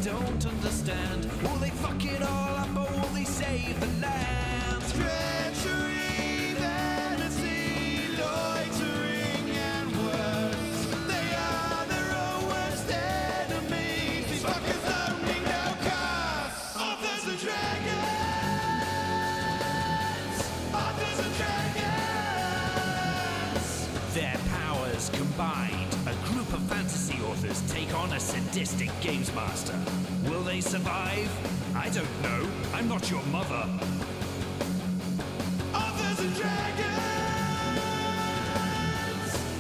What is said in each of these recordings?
don't understand. Will they fuck it all up or will they save the land? Treachery, vanity, loitering and worse. They are their own worst enemies. These fuckers don't need no curse. Authors and dragons. Authors and dragons. Their powers combined, a group of fantasy authors take on a sadistic games master. Will they survive? I don't know. I'm not your mother. Authors and dragons!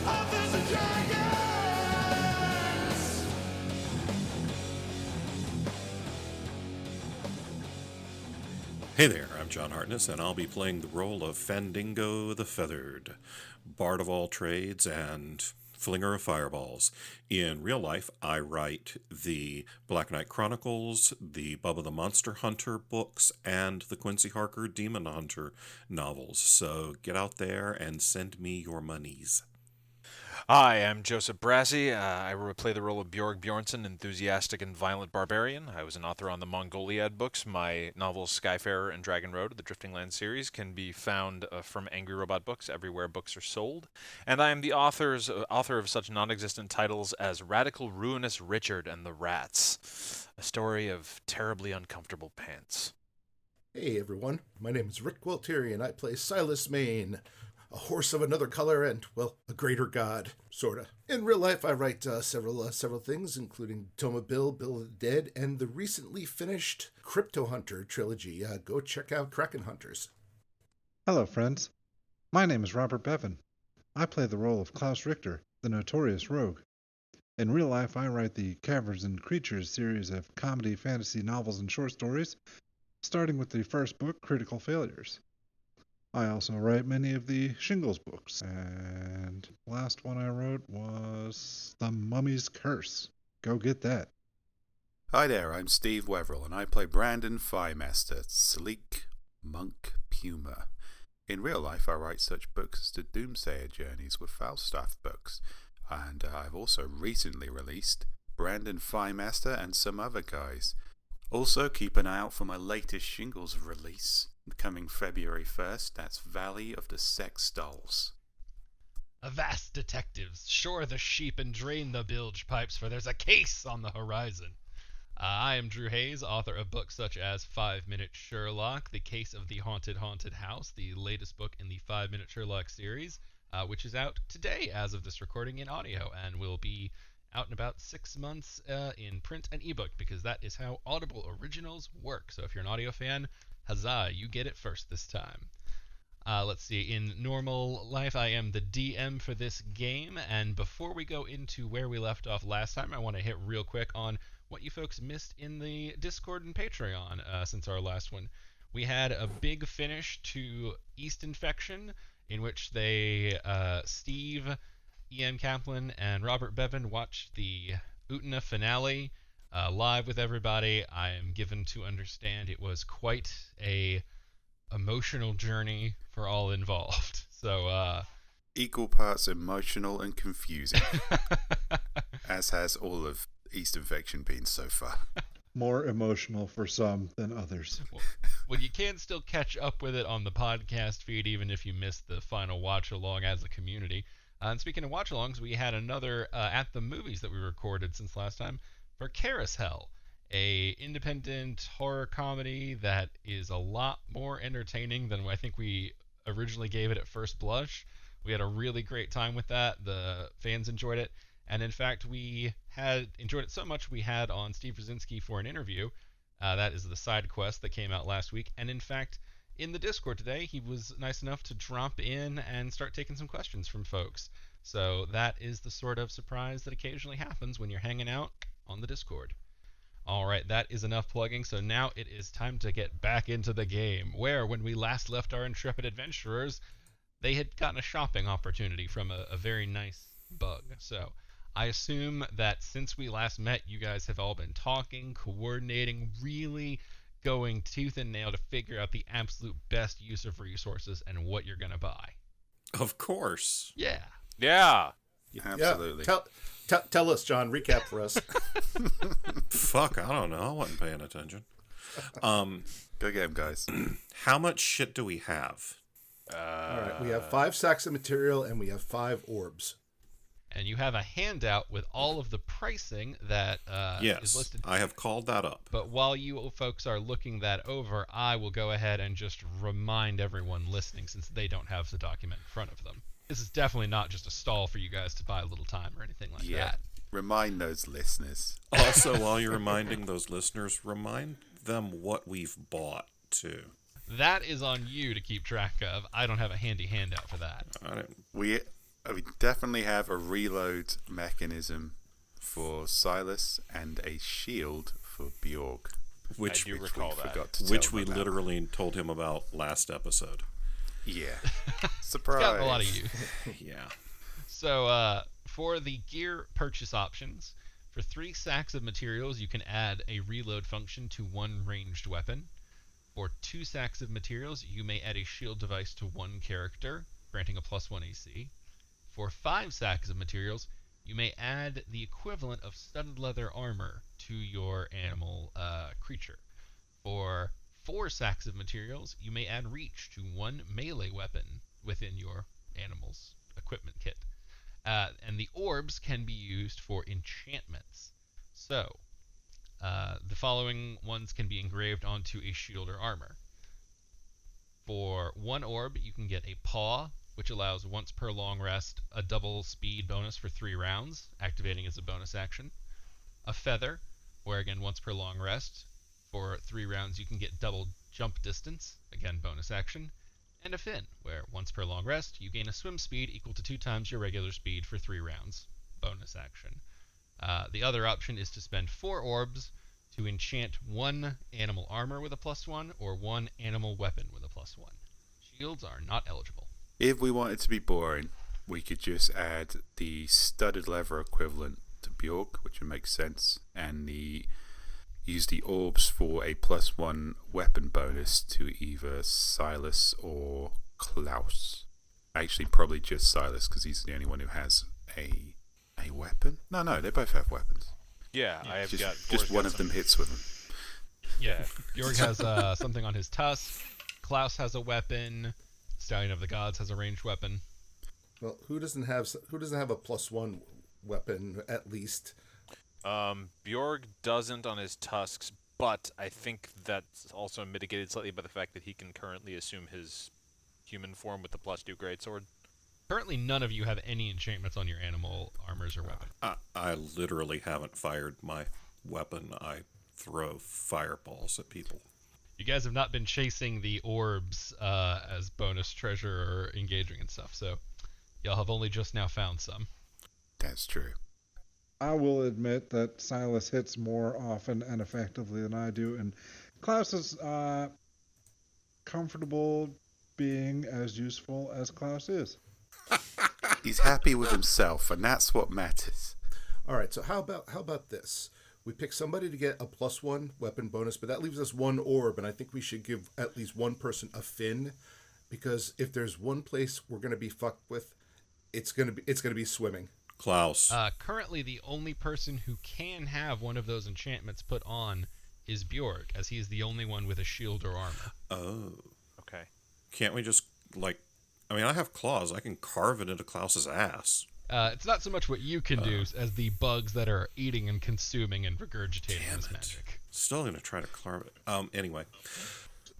Authors and dragons! Hey there, I'm John Hartness, and I'll be playing the role of Fandango the Feathered, bard of all trades and flinger of fireballs. In real life, I write the Black Knight Chronicles, the Bubba the Monster Hunter books, and the Quincy Harker Demon Hunter novels. So get out there and send me your monies. Hi, I'm Joseph Brassie. I play the role of Bjorg Bjornsson, enthusiastic and violent barbarian. I was an author on the Mongoliad books. My novels Skyfarer and Dragon Road, the Drifting Land series, can be found from Angry Robot Books everywhere books are sold. And I am the author of such non-existent titles as Radical Ruinous Richard and the Rats, a story of terribly uncomfortable pants. Hey everyone, my name is Rick Wilteri and I play Silas Maine, a horse of another color and, well, a greater god, sorta. In real life, I write several things, including Toma Bill, Bill of the Dead, and the recently finished Crypto Hunter trilogy. Go check out Kraken Hunters. Hello, friends. My name is Robert Bevin. I play the role of Klaus Richter, the notorious rogue. In real life, I write the Caverns and Creatures series of comedy, fantasy novels, and short stories, starting with the first book, Critical Failures. I also write many of the Shingles books, and the last one I wrote was The Mummy's Curse. Go get that. Hi there, I'm Steve Weverill, and I play Brandon Firemaster, sleek monk Puma. In real life, I write such books as the Doomsayer Journeys with Falstaff books, and I've also recently released Brandon Firemaster and some other guys. Also, keep an eye out for my latest Shingles release, coming February 1st. That's Valley of the Sex Dolls. Avast, detectives! Shore the sheep and drain the bilge pipes, for there's a case on the horizon. I am Drew Hayes, author of books such as 5 Minute Sherlock, The Case of the Haunted House, the latest book in the 5 Minute Sherlock series, which is out today as of this recording in audio, and will be out in about 6 months in print and ebook, because that is how Audible originals work. So if you're an audio fan, huzzah, you get it first this time. Let's see, in normal life, I am the DM for this game, and before we go into where we left off last time, I want to hit real quick on what you folks missed in the Discord and Patreon since our last one. We had a big finish to East Infection, in which Steve, E.M. Kaplan, and Robert Bevin watched the Utena finale live with everybody. I am given to understand it was quite a emotional journey for all involved. So equal parts emotional and confusing, as has all of East Infection been so far. More emotional for some than others. Well, you can still catch up with it on the podcast feed, even if you missed the final watch-along as a community. And speaking of watch-alongs, we had another At the Movies that we recorded since last time for Carousel, a independent horror comedy that is a lot more entertaining than I think we originally gave it at first blush. We had a really great time with that. The fans enjoyed it. And in fact, we had enjoyed it so much we had on Steve Brzezinski for an interview. That is the side quest that came out last week. And in fact, in the Discord today, he was nice enough to drop in and start taking some questions from folks. So that is the sort of surprise that occasionally happens when you're hanging out on the Discord. All right, that is enough plugging. So now it is time to get back into the game, where when we last left our intrepid adventurers, they had gotten a shopping opportunity from a very nice bug. So I assume that since we last met, you guys have all been talking, coordinating, really going tooth and nail to figure out the absolute best use of resources and what you're going to buy. Of course. Yeah. Yeah. Absolutely. Tell us, John. Recap for us. Fuck, I don't know. I wasn't paying attention. Go get him, guys. How much shit do we have? All right, we have 5 sacks of material and we have 5 orbs. And you have a handout with all of the pricing that is Yes, listed. I have called that up. But while you folks are looking that over, I will go ahead and just remind everyone listening, since they don't have the document in front of them. This is definitely not just a stall for you guys to buy a little time or anything like that. Remind those listeners. Also, while you're reminding those listeners, remind them what we've bought, too. That is on you to keep track of. I don't have a handy handout for that. We definitely have a reload mechanism for Silas and a shield for Bjorg. Which I do recall that. Forgot to Which tell we them about. literally told him about last episode. Yeah. It's Surprise. got a lot of use. Yeah. So, for the gear purchase options, for 3 sacks of materials, you can add a reload function to 1 ranged weapon. For 2 sacks of materials, you may add a shield device to 1 character, granting a +1 AC. For 5 sacks of materials, you may add the equivalent of studded leather armor to your animal creature. For 4 sacks of materials, you may add reach to 1 melee weapon within your animal's equipment kit. And the orbs can be used for enchantments. So, the following ones can be engraved onto a shield or armor. For 1 orb, you can get a paw, which allows once per long rest a double speed bonus for 3 rounds, activating as a bonus action. A feather, where again once per long rest, for 3 rounds you can get double jump distance, again bonus action. And a fin, where once per long rest you gain a swim speed equal to 2 times your regular speed for 3 rounds, bonus action. The other option is to spend 4 orbs to enchant 1 animal armor with a +1 or 1 animal weapon with a +1. Shields are not eligible. If we wanted to be boring, we could just add the studded leather equivalent to Bjork, which would make sense, and use the orbs for a +1 weapon bonus to either Silas or Klaus. Actually, probably just Silas, because he's the only one who has a weapon. No, they both have weapons. Yeah, I have got. Just one of them hits with them. Yeah, Bjorg has something on his tusk. Klaus has a weapon. Stallion of the Gods has a ranged weapon. Well, who doesn't have a +1 weapon at least? Bjorg doesn't on his tusks, but I think that's also mitigated slightly by the fact that he can currently assume his human form with the +2 greatsword. Currently, none of you have any enchantments on your animal armors or weapons. I literally haven't fired my weapon. I throw fireballs at people. You guys have not been chasing the orbs as bonus treasure or engaging and stuff, so y'all have only just now found some. That's true. I will admit that Silas hits more often and effectively than I do, and Klaus is comfortable being as useful as Klaus is. He's happy with himself, and that's what matters. All right, so how about this? We pick somebody to get a +1 weapon bonus, but that leaves us 1 orb, and I think we should give at least one person a fin, because if there's one place we're gonna be fucked with, it's gonna be swimming. Klaus. Currently, the only person who can have one of those enchantments put on is Bjorg, as he is the only one with a shield or armor. Oh. Okay. Can't we just, I have claws. I can carve it into Klaus's ass. It's not so much what you can do as the bugs that are eating and consuming and regurgitating Damn this it. magic. Still going to try to carve it. Anyway.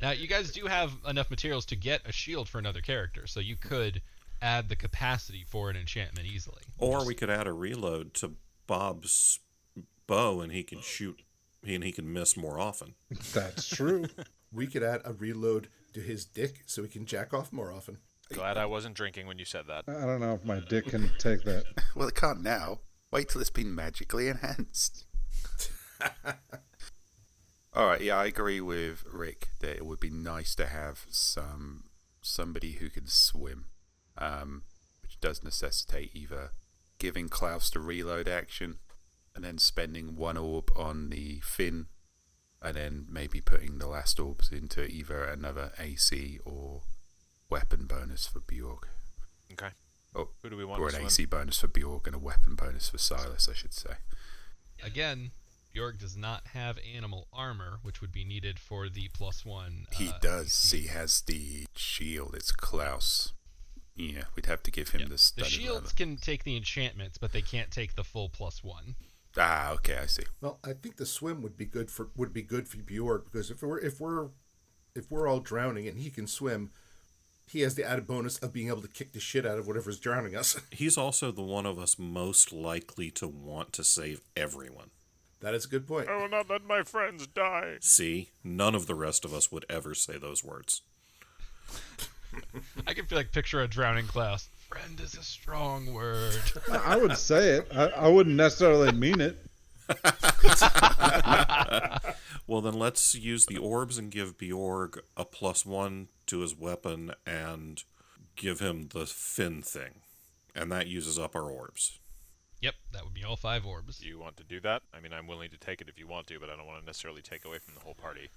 Now, you guys do have enough materials to get a shield for another character, so you could add the capacity for an enchantment easily. Or we could add a reload to Bob's bow, and he can shoot, and he can miss more often. That's true. We could add a reload to his dick so he can jack off more often. Glad I wasn't drinking when you said that. I don't know if my dick can take that. Well, it can't now. Wait till it's been magically enhanced. Alright, yeah, I agree with Rick that it would be nice to have somebody who can swim, which does necessitate either giving Klaus the reload action and then spending 1 orb on the fin, and then maybe putting the last orbs into either another AC or weapon bonus for Bjorg. Okay. Oh, Who do we want or to an swim? AC bonus for Bjorg and a weapon bonus for Silas, I should say. Again, Bjorg does not have animal armor, which would be needed for the +1. He does. AC. He has the shield. It's Klaus. Yeah, we'd have to give him Yeah. the The studded shields leather. can take the enchantments, but they can't take the full +1. Ah, okay, I see. Well, I think the swim would be good for Bjorg, because if we're all drowning and he can swim, he has the added bonus of being able to kick the shit out of whatever's drowning us. He's also the one of us most likely to want to save everyone. That is a good point. I will not let my friends die. See, none of the rest of us would ever say those words. I can picture a drowning Klaus. Friend is a strong word. I would say it. I wouldn't necessarily mean it. Well, then let's use the orbs and give Bjorg a +1 to his weapon and give him the fin thing. And that uses up our orbs. Yep, that would be all 5 orbs. Do you want to do that? I mean, I'm willing to take it if you want to, but I don't want to necessarily take away from the whole party.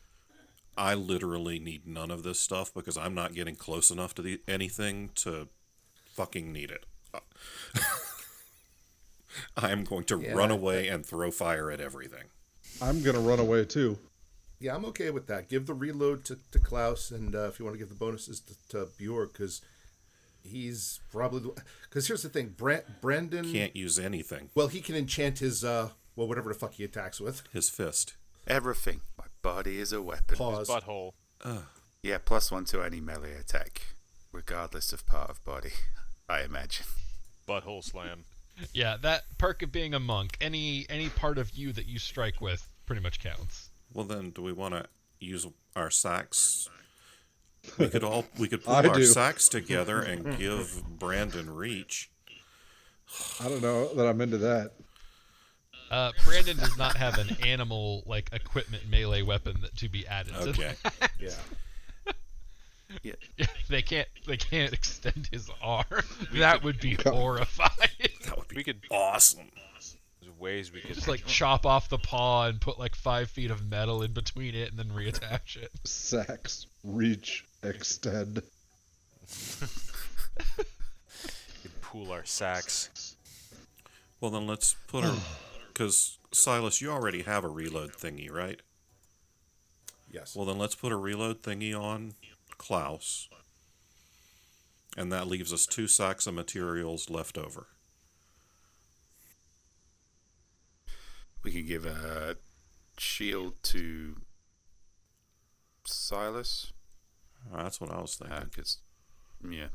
I literally need none of this stuff because I'm not getting close enough to anything to fucking need it. I'm going to run away and throw fire at everything. I'm going to run away too. Yeah, I'm okay with that. Give the reload to Klaus, and if you want to give the bonuses to Bjorg, because he's probably... Because here's the thing, Brandon... Can't use anything. Well, he can enchant his, whatever the fuck he attacks with. His fist. Everything. My body is a weapon. Pause. Butthole. Yeah, +1 to any melee attack, regardless of part of body, I imagine. Butthole slam. Yeah, that perk of being a monk, any part of you that you strike with pretty much counts. Well, then, do we want to use our sacks? We could pull I our do. sacks together and give Brandon reach. I don't know that I'm into that. Brandon does not have an animal equipment melee weapon to be added. to Okay. that. Yeah. Yeah. They can't extend his arm. That would be horrifying. That would be We could- awesome. There's ways we could Just chop off the paw and put 5 feet of metal in between it and then reattach it. Sex, reach, extend. pool our sacks. Well, then let's put her... Because, Silas, you already have a reload thingy, right? Yes. Well, then let's put a reload thingy on Klaus. And that leaves us 2 sacks of materials left over. We could give a shield to Silas. That's what I was thinking. Yeah.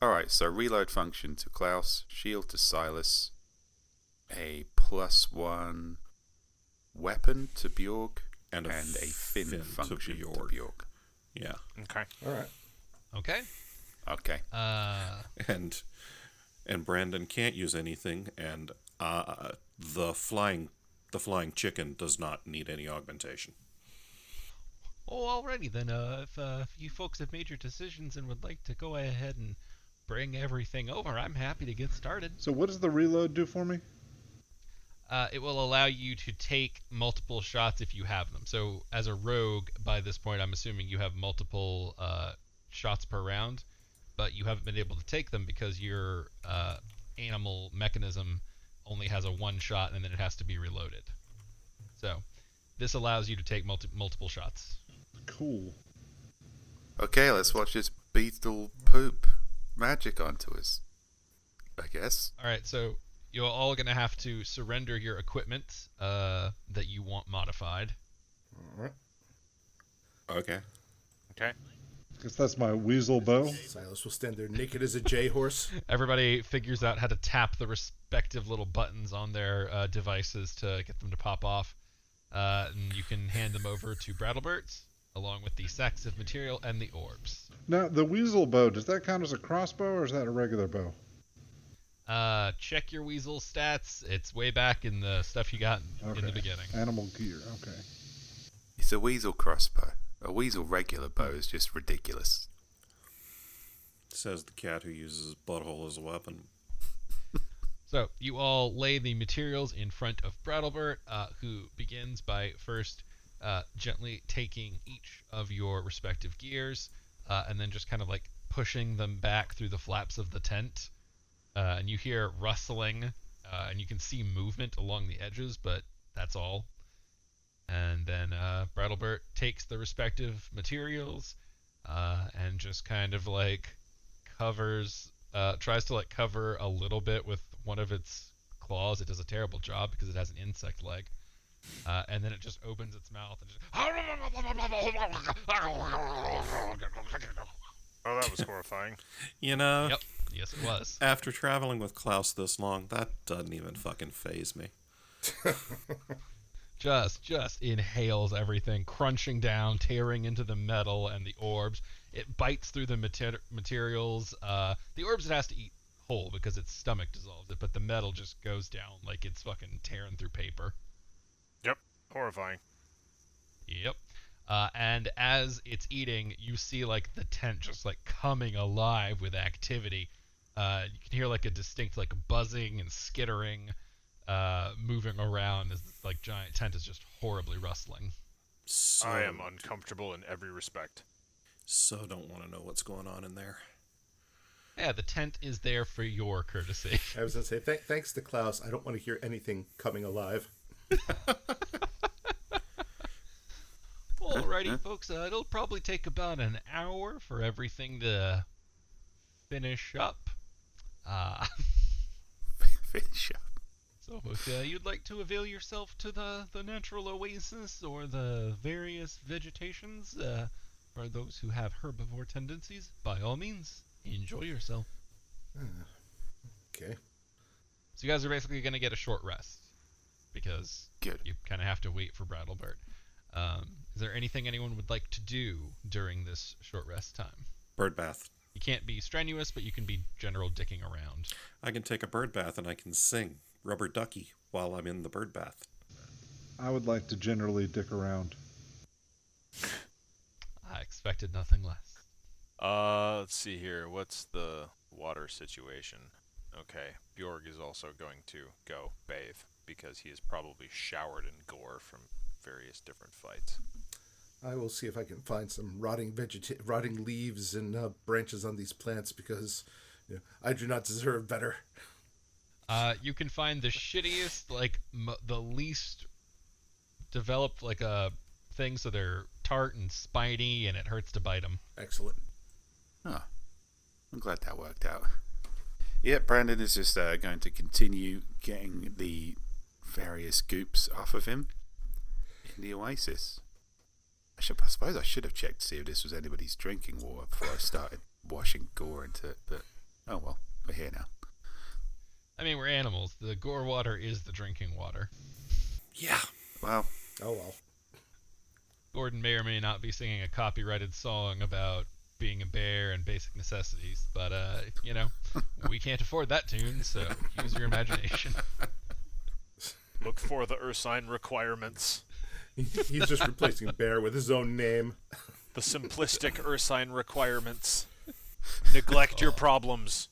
Alright, so reload function to Klaus, shield to Silas, a +1 weapon to Bjorg, And a a fin fin to function to Bjorg. Bjorg. Yeah. Okay. All right. Okay. Okay. And Brandon can't use anything, and the flying chicken does not need any augmentation. Oh, alrighty then. If you folks have made your decisions and would like to go ahead and bring everything over, I'm happy to get started. So what does the reload do for me? It will allow you to take multiple shots if you have them. So as a rogue, by this point, I'm assuming you have multiple shots per round, but you haven't been able to take them because your animal mechanism only has a 1 shot and then it has to be reloaded. So this allows you to take multiple shots. Cool. Okay, let's watch this Beetle poop magic onto us, I guess. All right, so you're all going to have to surrender your equipment that you want modified. All right. Okay. Okay. Guess that's my weasel bow. Silas will stand there naked as a J horse. Everybody figures out how to tap the respective little buttons on their devices to get them to pop off. And you can hand them over to Brattlebert, along with the sacks of material and the orbs. Now, the weasel bow, does that count as a crossbow or is that a regular bow? Check your weasel stats. It's way back in the stuff you got in the beginning. Animal gear, okay. It's a weasel crossbow. A weasel regular bow is just ridiculous. Says the cat who uses his butthole as a weapon. So you all lay the materials in front of Brattlebert, who begins by first gently taking each of your respective gears, and then just kind of pushing them back through the flaps of the tent, and you hear rustling, and you can see movement along the edges, but that's all. And then Brattlebert takes the respective materials and just kind of like tries to like cover a little bit with one of its claws. It does a terrible job because it has an insect leg. And then it just opens its mouth and just... Oh, that was horrifying. You know, Yep. Yes, it was. after traveling with Klaus this long, that doesn't even fucking faze me. Just inhales everything, crunching down, tearing into the metal and the orbs. It bites through the materials. The orbs it has to eat whole because its stomach dissolves it, but the metal just goes down like it's fucking tearing through paper. Yep, horrifying. Yep. And as it's eating, you see like the tent just like coming alive with activity. You can hear like a distinct like buzzing and skittering moving around as this like giant tent is just horribly rustling. So, I am uncomfortable in every respect. so don't want to know what's going on in there. Yeah, the tent is there for your courtesy. I was going to say, thanks to Klaus, I don't want to hear anything coming alive. Alrighty, folks. It'll probably take about an hour for everything to finish up. Finish up. So, if you'd like to avail yourself to the natural oasis or the various vegetations, for those who have herbivore tendencies, by all means, enjoy yourself. Okay. So you guys are basically going to get a short rest because Good. you kind of have to wait for Brattlebert. Is there anything anyone would like to do during this short rest time? Bird bath. You can't be strenuous, but you can be general dicking around. I can take a bird bath and I can sing Rubber Ducky while I'm in the bird bath. I would like to generally dick around. I expected nothing less. Let's see here. What's the water situation? Okay, Bjorg is also going to go bathe because he is probably showered in gore from various different fights. I will see if I can find some rotting leaves and branches on these plants because I do not deserve better. You can find the shittiest, like the least developed, like thing, so they're tart and spiny, and it hurts to bite them. Excellent. Oh, I'm glad that worked out. Yeah, Brandon is just going to continue getting the various goops off of him in the oasis. I suppose I should have checked to see if this was anybody's drinking water before I started washing gore into it, but oh well, we're here now. I mean, we're animals. The gore water is the drinking water. Yeah. Well, Oh well. Gordon may or may not be singing a copyrighted song about being a bear and basic necessities, but we can't afford that tune, so use your imagination. Look for the Ursine requirements. He's just replacing bear with his own name. The simplistic Ursine requirements. Neglect your problems.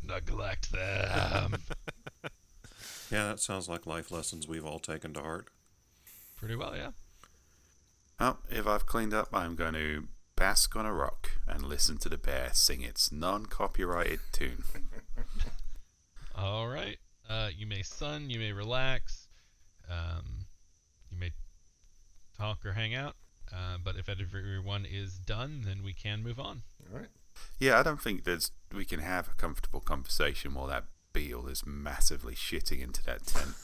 Neglect them. Yeah, that sounds like life lessons we've all taken to heart. Pretty well, yeah. well, if I've cleaned up, I'm going to bask on a rock and listen to the bear sing its non-copyrighted tune. All right. You may sun, you may relax, you may talk or hang out, but if everyone is done, then we can move on. All right. Yeah, I don't think we can have a comfortable conversation while that Beetle is massively shitting into that tent.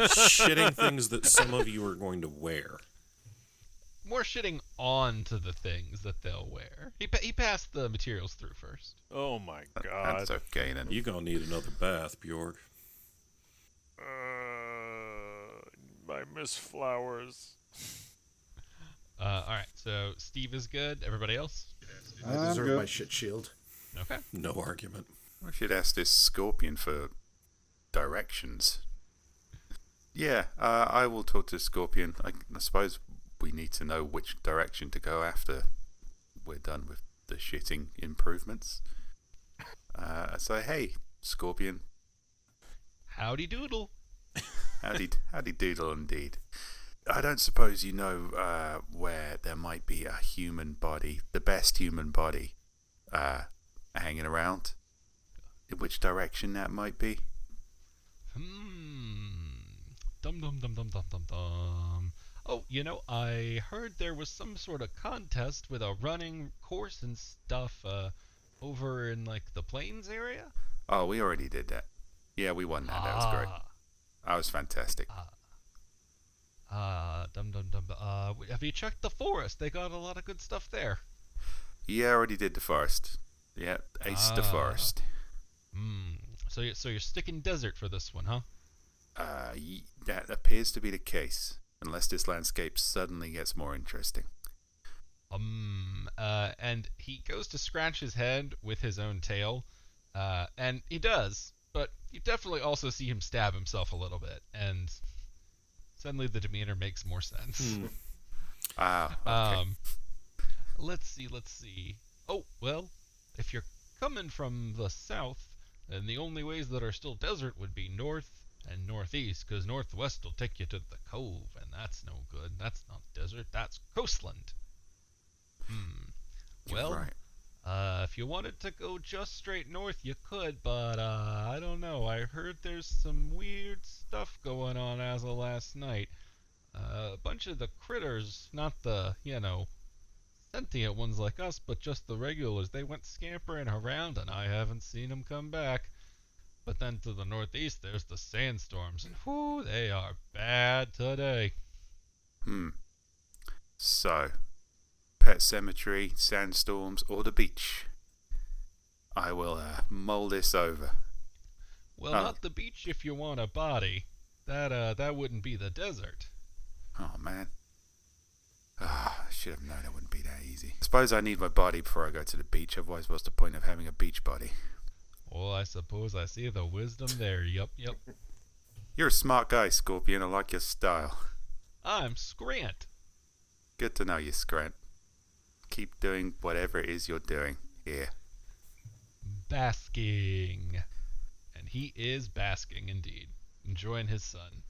Shitting things that some of you are going to wear. More shitting onto the things that they'll wear. He passed the materials through first. Oh my god. That's okay then. You're going to need another bath, Bjorg. I miss flowers. All right, so Steve is good. Everybody else? I I'm deserve good. my shit shield. Okay. No argument. I should ask this scorpion for directions. Yeah, I will talk to Scorpion. I suppose we need to know which direction to go after we're done with the shitting improvements. So, hey, Scorpion. Howdy doodle. Howdy doodle indeed. I don't suppose you know where there might be a human body, the best human body, hanging around? which direction that might be? Dum dum dum dum dum dum dum. Oh, I heard there was some sort of contest with a running course and stuff over in like the plains area. Oh, we already did that. Yeah, we won that. That was great. That was fantastic. Dum dum dum. Have you checked the forest? They got a lot of good stuff there. Yeah, I already did the forest. Yeah, aced the forest. So you're sticking desert for this one, huh? That appears to be the case, unless this landscape suddenly gets more interesting. And he goes to scratch his head with his own tail, and he does, but you definitely also see him stab himself a little bit, and suddenly the demeanor makes more sense. Okay. Let's see. Oh, well, if you're coming from the south, then the only ways that are still desert would be north and northeast, because northwest will take you to the cove, and that's no good. That's not desert, that's coastland. Well, right. if you wanted to go just straight north, you could, but I don't know. I heard there's some weird stuff going on as of last night. A bunch of the critters, not the, sentient ones like us, but just the regulars, they went scampering around, and I haven't seen them come back. But then to the northeast, there's the sandstorms, and whoo, they are bad today. So, Pet Cemetery, sandstorms, or the beach? I will mull this over. Well, not the beach if you want a body. That wouldn't be the desert. Oh, man. I should have known it wouldn't be that easy. I suppose I need my body before I go to the beach, otherwise what's the point of having a beach body? Well, I suppose I see the wisdom there. Yup. You're a smart guy, Scorpion. I like your style. I'm Scrant. Good to know you, Scrant. Keep doing whatever it is you're doing here. Basking. And he is basking indeed. Enjoying his sun.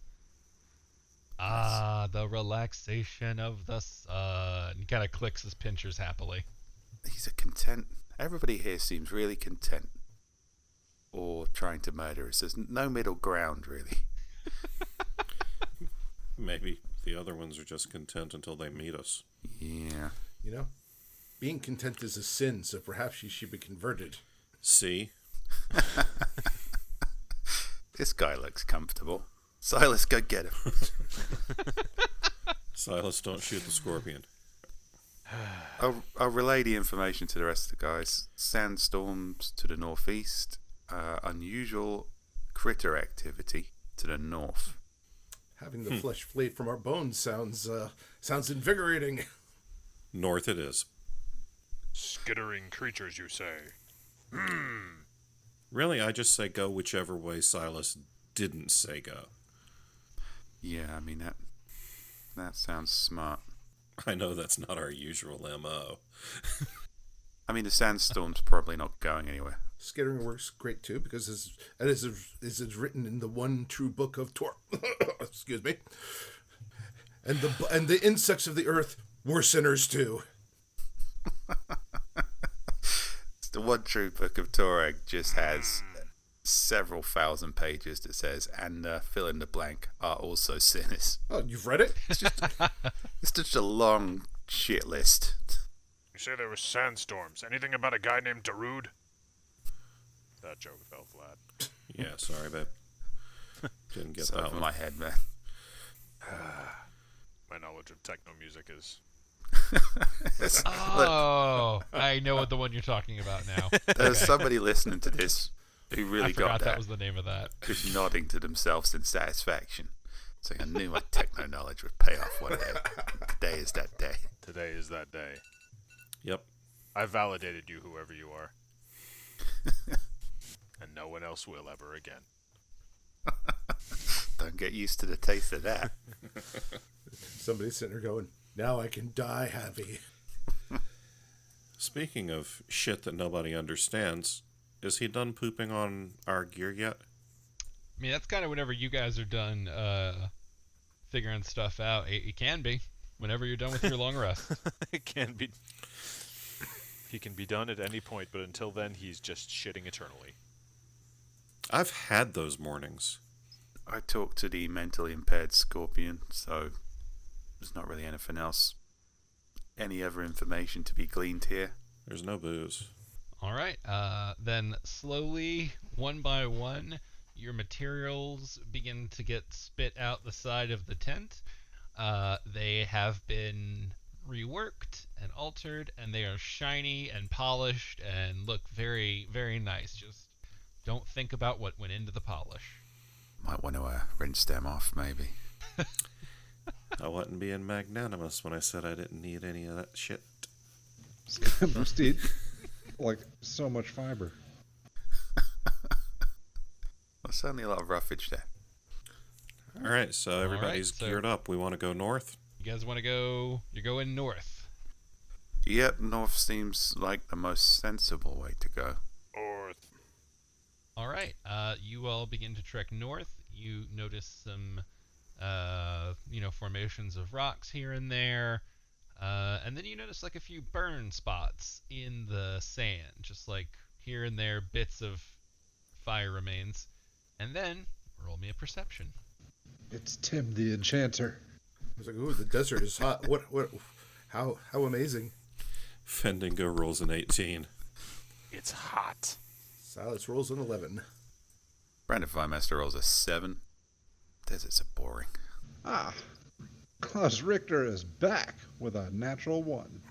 The relaxation of the sun. He kind of clicks his pinchers happily. He's a content. Everybody here seems really content. Or trying to murder us. There's no middle ground, really. Maybe the other ones are just content until they meet us. Yeah. Being content is a sin, so perhaps you should be converted. See? This guy looks comfortable. Silas, go get him. Silas, don't shoot the scorpion. I'll relay the information to the rest of the guys. Sandstorms to the northeast. Unusual critter activity to the north. Having the flesh flayed from our bones sounds invigorating. North it is. Skittering creatures, you say? Really, I just say go whichever way Silas didn't say go. Yeah, I mean, that sounds smart. I know that's not our usual MO. I mean, the sandstorm's probably not going anywhere. Skittering works great too, because as is written in the one true book of Torah. Excuse me. And the insects of the earth were sinners too. The one true book of Torah just has several thousand pages that says, and fill in the blank are also sinners. Oh, you've read it? It's just a long shit list. You say there were sandstorms. Anything about a guy named Darude? That joke fell flat. Yeah, sorry, babe. Didn't get It's that over one. my head, man. My knowledge of techno music is... Oh, I know what the one you're talking about now. There's somebody listening to this who really I forgot got that was the name of that. Who's nodding to themselves in satisfaction. Saying, I knew my techno knowledge would pay off one day. Today is that day. Today is that day. Yep. I validated you, whoever you are. And no one else will ever again. Don't get used to the taste of that. Somebody's sitting there going, now I can die happy. Speaking of shit that nobody understands, is he done pooping on our gear yet? I mean, that's kind of whenever you guys are done figuring stuff out. It can be whenever you're done with your long rest. It can be... He can be done at any point, but until then, he's just shitting eternally. I've had those mornings. I talked to the mentally impaired scorpion, so there's not really anything else. Any other information to be gleaned here? There's no booze. All right. Then slowly, one by one, your materials begin to get spit out the side of the tent. They have been reworked and altered, and they are shiny and polished and look very, very nice. Just don't think about what went into the polish. Might want to rinse them off, maybe. I wasn't being magnanimous when I said I didn't need any of that shit. Must eat like so much fiber. There's certainly a lot of roughage there. All right, so All everybody's right, so- geared up. We want to go north. You guys want to go? You're going north. Yep, north seems like the most sensible way to go. Or All right. You all begin to trek north. You notice some, formations of rocks here and there, and then you notice like a few burn spots in the sand, just like here and there, bits of fire remains. And then roll me a perception. It's Tim the Enchanter. I was like, ooh, the desert is hot. What, how amazing. Fendingo rolls an 18. it's hot. Silas rolls an 11. Brandon Firemaster rolls a 7. Deserts are boring. Ah, Klaus Richter is back with a natural 1.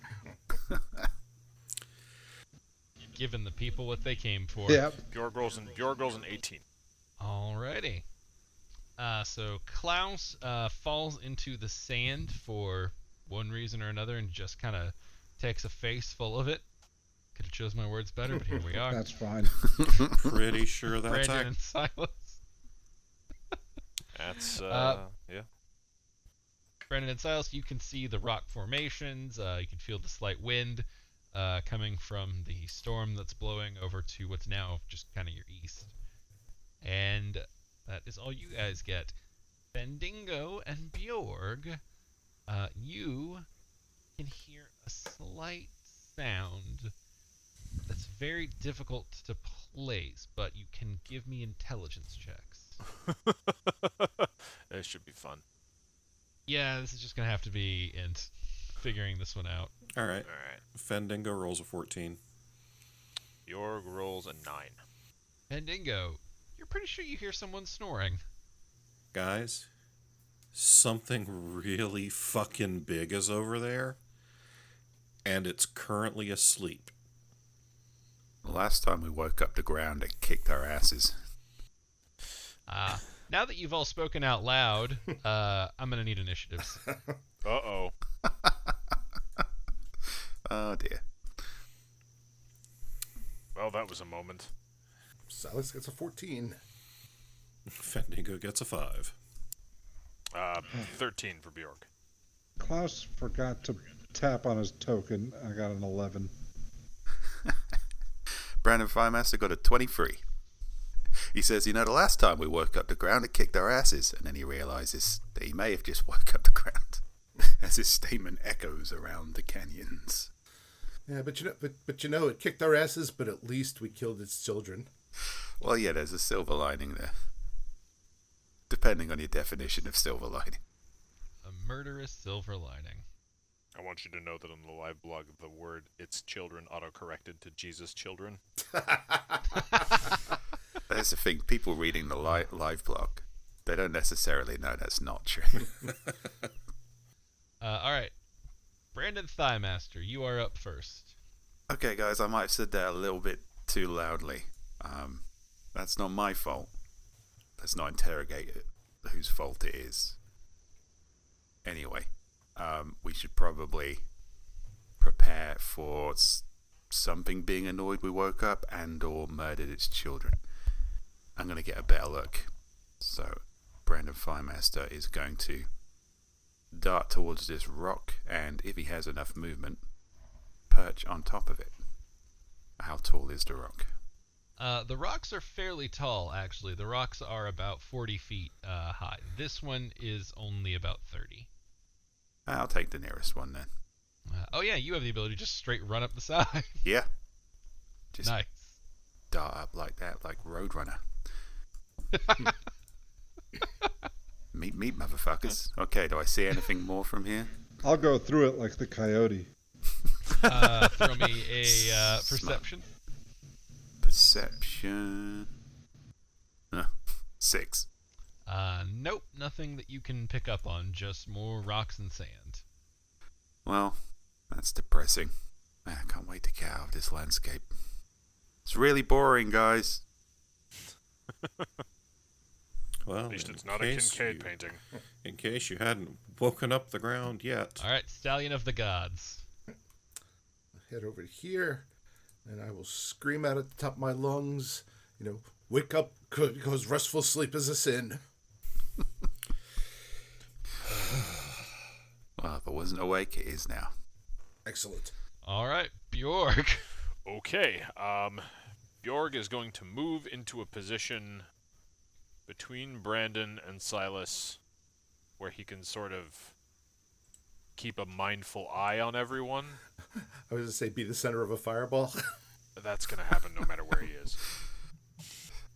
Giving the people what they came for. Yep. Bjorg rolls an 18. Alrighty. So Klaus falls into the sand for one reason or another and just kind of takes a face full of it. Could have chose my words better, but here we are. That's fine. Pretty sure that's Brandon and Silas. That's, yeah. Brandon and Silas, you can see the rock formations. You can feel the slight wind coming from the storm that's blowing over to what's now just kind of your east. And that is all you guys get. Fendingo and Bjorg, you can hear a slight sound that's very difficult to place, but you can give me intelligence checks. It should be fun. Yeah, this is just going to have to be in figuring this one out. All right. Alright. Fendingo rolls a 14. Bjorg rolls a 9. Fendingo, you're pretty sure you hear someone snoring. Guys, something really fucking big is over there, and it's currently asleep. The last time we woke up the ground, it kicked our asses. Now that you've all spoken out loud, I'm going to need initiatives. Uh-oh. Oh dear. Well, that was a moment. Silas gets a 14. Fendingo gets a 5. 13 for Bjorg. Klaus forgot to tap on his token. I got an 11. Brandon Firemaster got a 23. He says, the last time we woke up the ground, it kicked our asses. And then he realizes that he may have just woke up the ground as his statement echoes around the canyons. Yeah, but it kicked our asses, but at least we killed its children. Well, yeah, there's a silver lining there. Depending on your definition of silver lining. A murderous silver lining. I want you to know that on the live blog, the word "its children" auto-corrected to "Jesus' children." That's the thing. People reading the live blog, they don't necessarily know that's not true. All right. Brandon Thighmaster, you are up first. Okay, guys, I might have said that a little bit too loudly. That's not my fault. Let's not interrogate it, whose fault it is. Anyway, we should probably prepare for something being annoyed we woke up and or murdered its children. I'm going to get a better look. So, Brandon Firemaster is going to dart towards this rock, and if he has enough movement, perch on top of it. How tall is the rock? The rocks are fairly tall, actually. The rocks are about 40 feet high. This one is only about 30. I'll take the nearest one then. Oh, yeah, you have the ability to just straight run up the side. Yeah. Just Nice. dart up like that, like Roadrunner. Meet, motherfuckers. Okay, do I see anything more from here? I'll go through it like the coyote. Throw me a perception. Perception. 6. Nope, nothing that you can pick up on, just more rocks and sand. Well, that's depressing. Man, I can't wait to get out of this landscape. It's really boring, guys. Well, At least it's not a Kincaid painting. In case you hadn't woken up the ground yet. All right, Stallion of the Gods. Head over here, and I will scream out at the top of my lungs, wake up, because restful sleep is a sin. Well, if I wasn't awake, it is now. Excellent. All right, Bjorg. Okay, Bjorg is going to move into a position between Brandon and Silas where he can sort of keep a mindful eye on everyone. I was going to say be the center of a fireball. That's going to happen no matter where he is.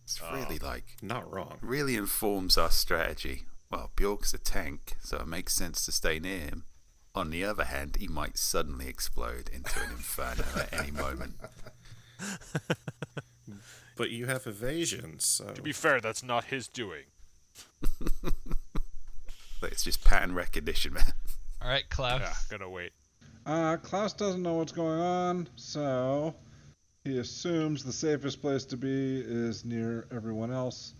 It's really, Not wrong. really informs our strategy. Well, Bjork's a tank, so it makes sense to stay near him. On the other hand, he might suddenly explode into an inferno at any moment. But you have evasion, so... To be fair, that's not his doing. But it's just pattern recognition, man. All right, Klaus. Yeah, gonna wait. Klaus doesn't know what's going on, so he assumes the safest place to be is near everyone else.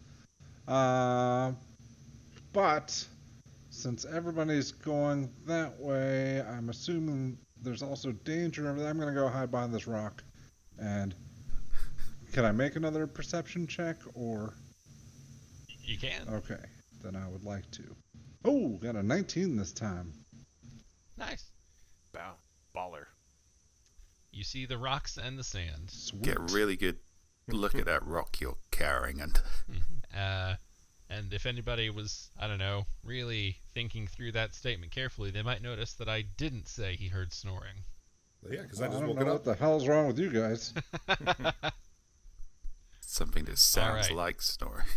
But since everybody's going that way, I'm assuming there's also danger over there. I'm going to go hide behind this rock. And can I make another perception check, or? You can. Okay, then I would like to. Oh, got a 19 this time. Nice. Bow. Baller. You see the rocks and the sand. Sweet. Get a really good look at that rock you're carrying under. And if anybody was, I don't know, really thinking through that statement carefully, they might notice that I didn't say he heard snoring. Well, yeah, because Well, I just don't woke know up. what the hell's wrong with you guys. Something that sounds right. like snoring.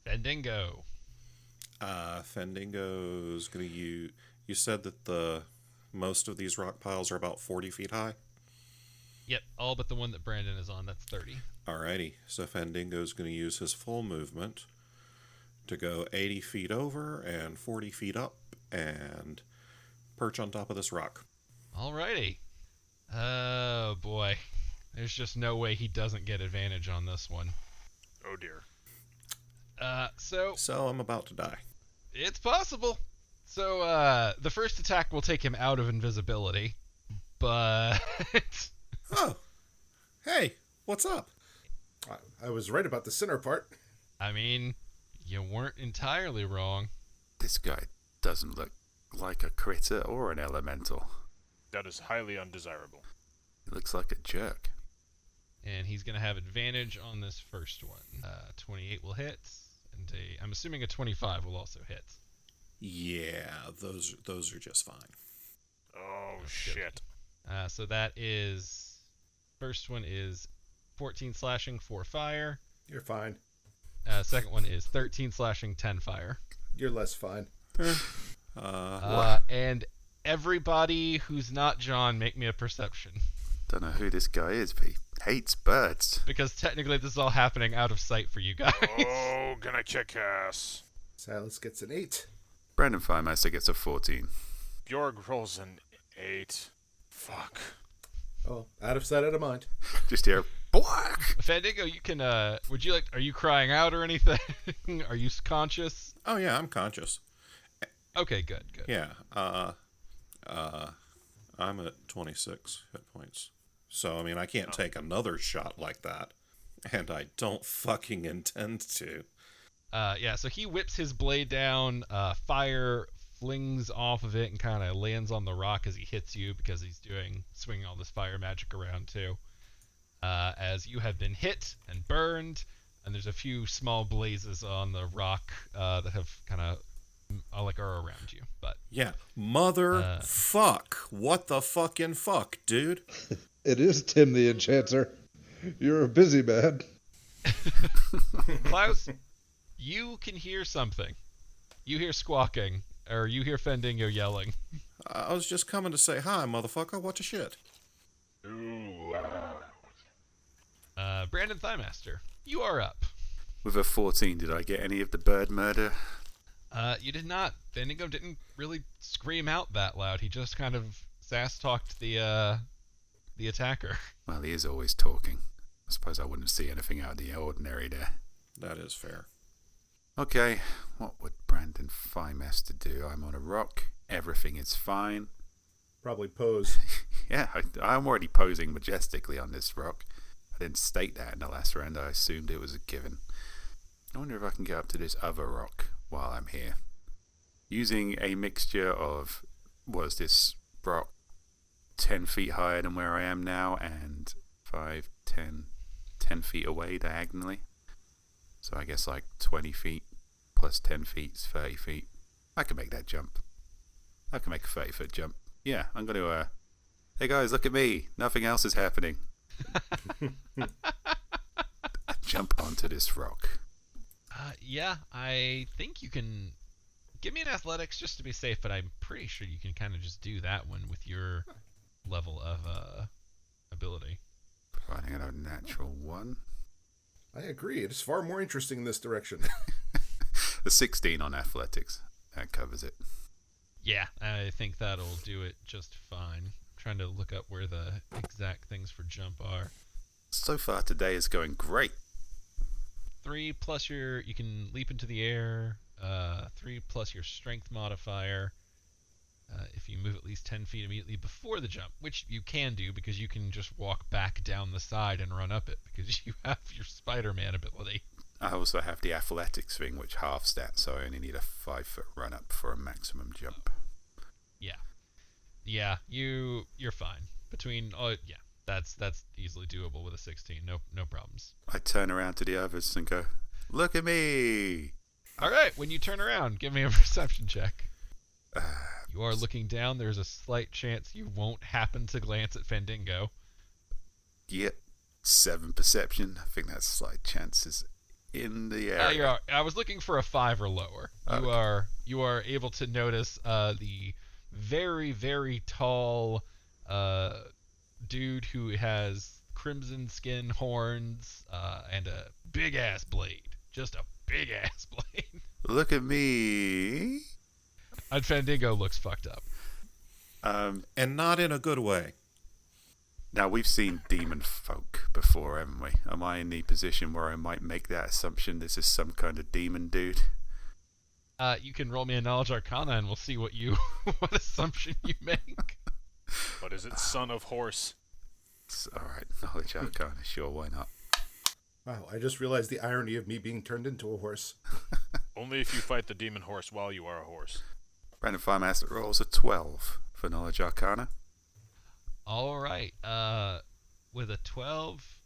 Fendingo. Fendingo's going to use... You said that most of these rock piles are about 40 feet high? Yep, all but the one that Brandon is on. That's 30. Alrighty, so Fendingo's going to use his full movement to go 80 feet over and 40 feet up and perch on top of this rock. Alrighty. Oh, boy. There's just no way he doesn't get advantage on this one. Oh dear. So I'm about to die. It's possible. So, the first attack will take him out of invisibility, but... Oh, hey, what's up? I was right about the center part. I mean, you weren't entirely wrong. This guy doesn't look like a critter or an elemental. That is highly undesirable. He looks like a jerk. And he's going to have advantage on this first one. 28 will hit, and I'm assuming a 25 will also hit. Yeah, those are just fine. Oh, shit. So that is... First one is 14 slashing, 4 fire. You're fine. Second one is 13 slashing, 10 fire. You're less fine. And everybody who's not John, make me a perception. Don't know who this guy is, but he hates birds. Because technically this is all happening out of sight for you guys. Oh, gonna kick ass. Silas gets an 8. Brandon Firemaster gets a 14. Bjorg rolls an 8. Fuck. Oh, out of sight, out of mind. Just hear black. Fandango, you can, are you crying out or anything? Are you conscious? Oh yeah, I'm conscious. Okay, good. Yeah, I'm at 26 hit points. So, I mean, I can't take another shot like that. And I don't fucking intend to. So he whips his blade down, fire flings off of it and kind of lands on the rock as he hits you because he's swinging all this fire magic around too. As you have been hit and burned, and there's a few small blazes on the rock that have kind of are around you. But yeah, fuck. What the fucking fuck, dude? It is Tim the Enchanter. You're a busy man. Klaus, You can hear something. You hear squawking, or you hear Fendingo yelling. I was just coming to say hi, motherfucker. What the shit? Brandon Thighmaster, you are up. With a 14, did I get any of the bird murder? You did not. Fendingo didn't really scream out that loud. He just kind of sass-talked the attacker. Well, he is always talking. I suppose I wouldn't see anything out of the ordinary there. That is fair. Okay, what would Brandon Thighmaster do? I'm on a rock. Everything is fine. Probably pose. Yeah, I'm already posing majestically on this rock. I didn't state that in the last round. I assumed it was a given. I wonder if I can get up to this other rock while I'm here. Using a mixture of, was this rock 10 feet higher than where I am now and 5, 10 feet away diagonally? So I guess like 20 feet plus 10 feet is 30 feet. I can make that jump. I can make a 30-foot jump. Yeah, I'm going to, hey guys, look at me. Nothing else is happening. I jump onto this rock. Yeah, I think you can... Give me an athletics just to be safe, but I'm pretty sure you can kind of just do that one with your level of ability. Providing a natural 1. I agree. It is far more interesting in this direction. The 16 on athletics. That covers it. Yeah, I think that'll do it just fine. I'm trying to look up where the exact things for jump are. So far today is going great. 3 plus you can leap into the air. 3 plus your strength modifier. If you move at least 10 feet immediately before the jump, which you can do because you can just walk back down the side and run up it because you have your Spider-Man ability. I also have the athletics thing, which halves that, so I only need a 5-foot run up for a maximum jump. Yeah, you're fine. That's easily doable with a 16. No problems. I turn around to the others and go, "Look at me!" All right, when you turn around, give me a perception check. You are looking down. There's a slight chance you won't happen to glance at Fendingo. Yep, 7 perception. I think that's slight chances in the area. I was looking for a 5 or lower. You are able to notice the very, very tall dude who has crimson skin, horns, and a big ass blade. Just a big ass blade. Look at me. And Fendingo looks fucked up. And not in a good way. Now, we've seen demon folk before, haven't we? Am I in the position where I might make that assumption this is some kind of demon dude? You can roll me a knowledge arcana and we'll see what assumption you make. What is it, son of horse? Alright, knowledge arcana, sure, why not? Wow, I just realized the irony of me being turned into a horse. Only if you fight the demon horse while you are a horse. Brandon Thighmaster rolls a 12 for knowledge arcana. All right. With a 12,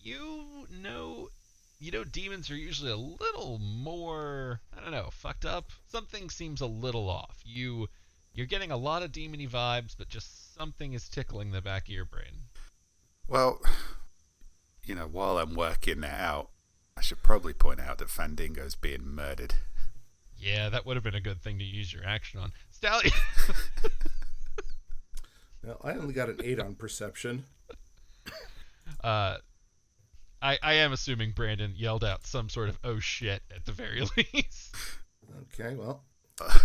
you know demons are usually a little more, I don't know, fucked up. Something seems a little off. You're getting a lot of demony vibes, but just something is tickling the back of your brain. Well, while I'm working that out, I should probably point out that Fandingo's being murdered. Yeah, that would have been a good thing to use your action on. Stallion! Well, I only got an 8 on perception. I am assuming Brandon yelled out some sort of "oh shit" at the very least. Okay, well,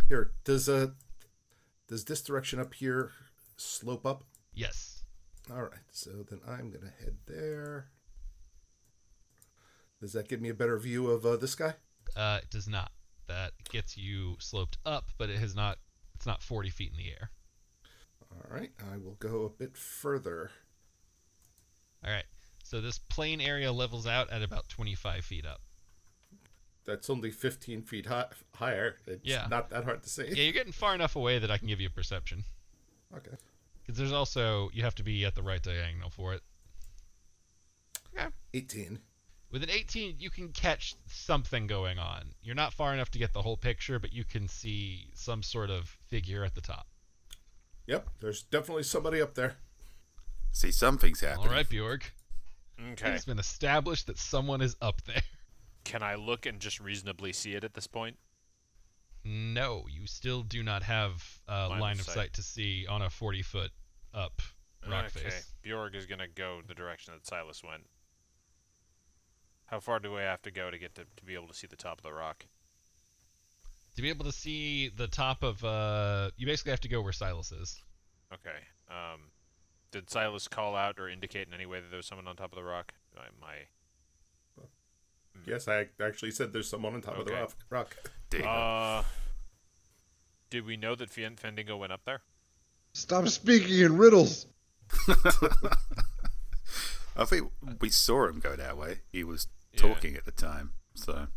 here, does this direction up here slope up? Yes. All right, so then I'm gonna head there. Does that give me a better view of this guy? It does not. That gets you sloped up, but it's not 40 feet in the air. All right, I will go a bit further. All right, so this plain area levels out at about 25 feet up. That's only 15 feet higher. It's not that hard to see. Yeah, you're getting far enough away that I can give you a perception. Okay. Because there's also, you have to be at the right diagonal for it. Okay. 18. With an 18, you can catch something going on. You're not far enough to get the whole picture, but you can see some sort of figure at the top. Yep, there's definitely somebody up there. See, something's happening. All right, Bjorg. Okay. It's been established that someone is up there. Can I look and just reasonably see it at this point? No, you still do not have line of sight to see on a 40-foot up rock Okay. face. Bjorg is going to go the direction that Silas went. How far do I have to go to get to be able to see the top of the rock? To be able to see the top of, you basically have to go where Silas is. Okay. Did Silas call out or indicate in any way that there was someone on top of the rock? Yes, I actually said there's someone on top of the Okay. rock. Did we know that Fendingo went up there? Stop speaking in riddles. I think we saw him go that way. He was talking at the time, so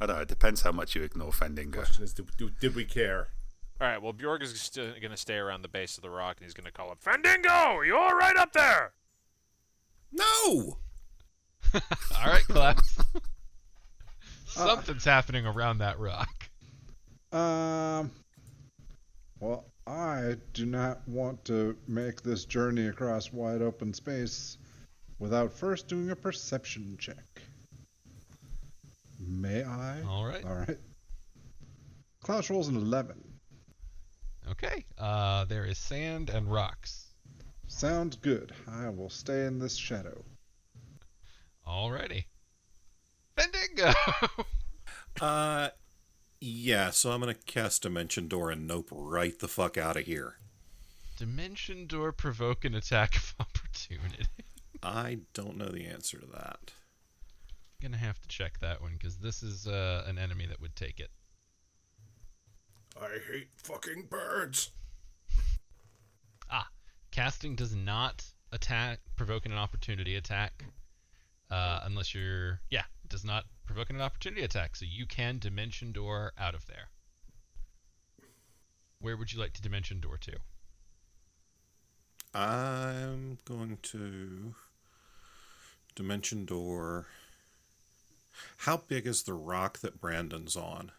I don't know. It depends how much you ignore Fendingo. Question is, did we care? All right. Well, Bjorg is still going to stay around the base of the rock, and he's going to call up, Fendingo, you all right up there? No! All right, class. Something's happening around that rock. Well, I do not want to make this journey across wide open space without first doing a perception check. May I? All right. All right. Klaus rolls an 11. Okay. There is sand and rocks. Sounds good. I will stay in this shadow. Alrighty. Fendingo! Yeah, so I'm going to cast Dimension Door and nope right the fuck out of here. Dimension Door provoke an attack of opportunity. I don't know the answer to that. Gonna have to check that one, because this is an enemy that would take it. I hate fucking birds. Casting does not provoke an opportunity attack. Unless you're... Yeah, it does not provoke an opportunity attack, so you can Dimension Door out of there. Where would you like to Dimension Door to? I'm going to Dimension Door. How big is the rock that Brandon's on?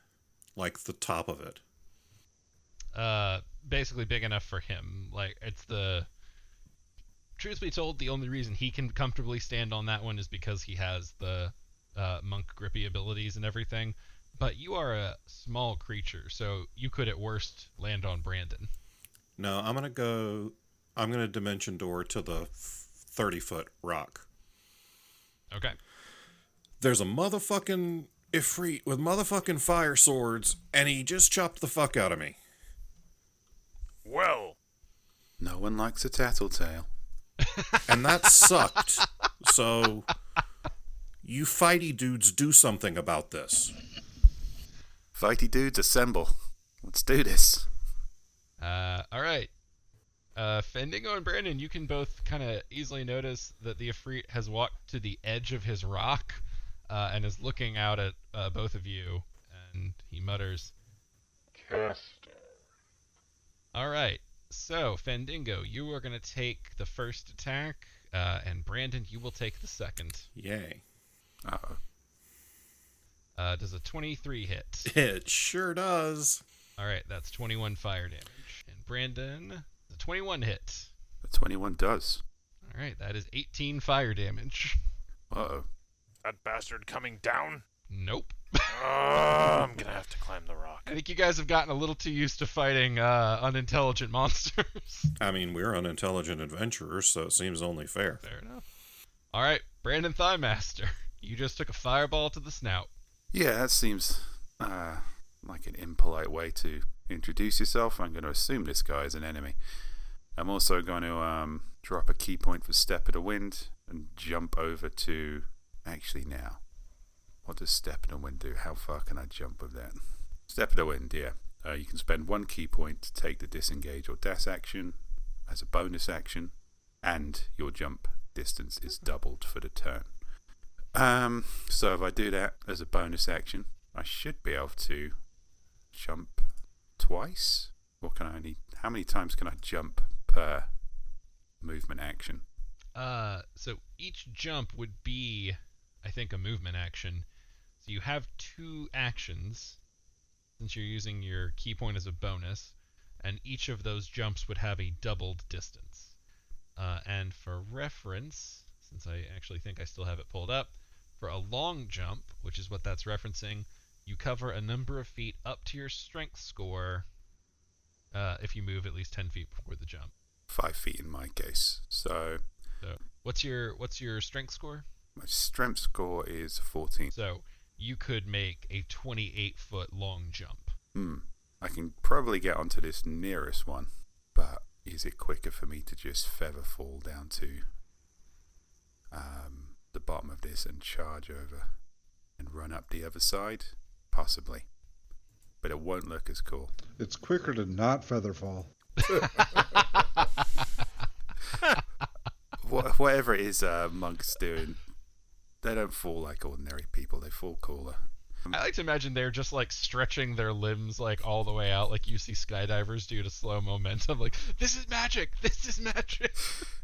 Like the top of it? Basically big enough for him. Like, it's the... Truth be told, the only reason he can comfortably stand on that one is because he has the monk grippy abilities and everything. But you are a small creature, so you could at worst land on Brandon. No, I'm going to Dimension Door to the 30-foot rock. Okay. There's a motherfucking Ifrit with motherfucking fire swords, and he just chopped the fuck out of me. Well, No one likes a tattletale. And that sucked. So, you fighty dudes do something about this. Fighty dudes, assemble. Let's do this. Alright. Fendingo and Brandon, you can both kind of easily notice that the Ifrit has walked to the edge of his rock and is looking out at both of you, and he mutters, Cast. Alright, so Fendingo, you are going to take the first attack, and Brandon, you will take the second. Yay. Uh-oh. Does a 23 hit? It sure does. Alright, that's 21 fire damage. And Brandon, the 21 hit. The 21 does. Alright, that is 18 fire damage. Uh-oh. that bastard coming down? Nope. I'm going to have to climb the rock. I think you guys have gotten a little too used to fighting unintelligent monsters. I mean, we're unintelligent adventurers, so it seems only fair. Fair enough. Alright, Brandon Thighmaster. You just took a fireball to the snout. Yeah, that seems like an impolite way to introduce yourself. I'm going to assume this guy is an enemy. I'm also going to drop a key point for Step of the Wind and jump over to... Actually, now, what does Step of the Wind do? How far can I jump with that? Step of the Wind, yeah. You can spend one key point to take the disengage or dash action as a bonus action, and your jump distance is doubled for the turn. So if I do that as a bonus action, I should be able to jump twice? Or can I only... How many times can I jump per movement action? So each jump would be, I think, a movement action. So you have 2 actions, since you're using your key point as a bonus, and each of those jumps would have a doubled distance. And for reference, since I actually think I still have it pulled up, for For a long jump, which is what that's referencing, you cover a number of feet up to your strength score if you move at least 10 feet before the jump. 5 feet in my case. So what's your strength score? my strength score is 14. So you could make a 28-foot long jump. I can probably get onto this nearest one, but is it quicker for me to just feather fall down to the bottom of this and charge over and run up the other side? Possibly. But it won't look as cool. It's quicker to not feather fall. Whatever it is monks doing, they don't fall like ordinary people. They fall cooler. I like to imagine they're just like stretching their limbs like all the way out, like you see skydivers do to slow momentum. Like, this is magic. This is magic.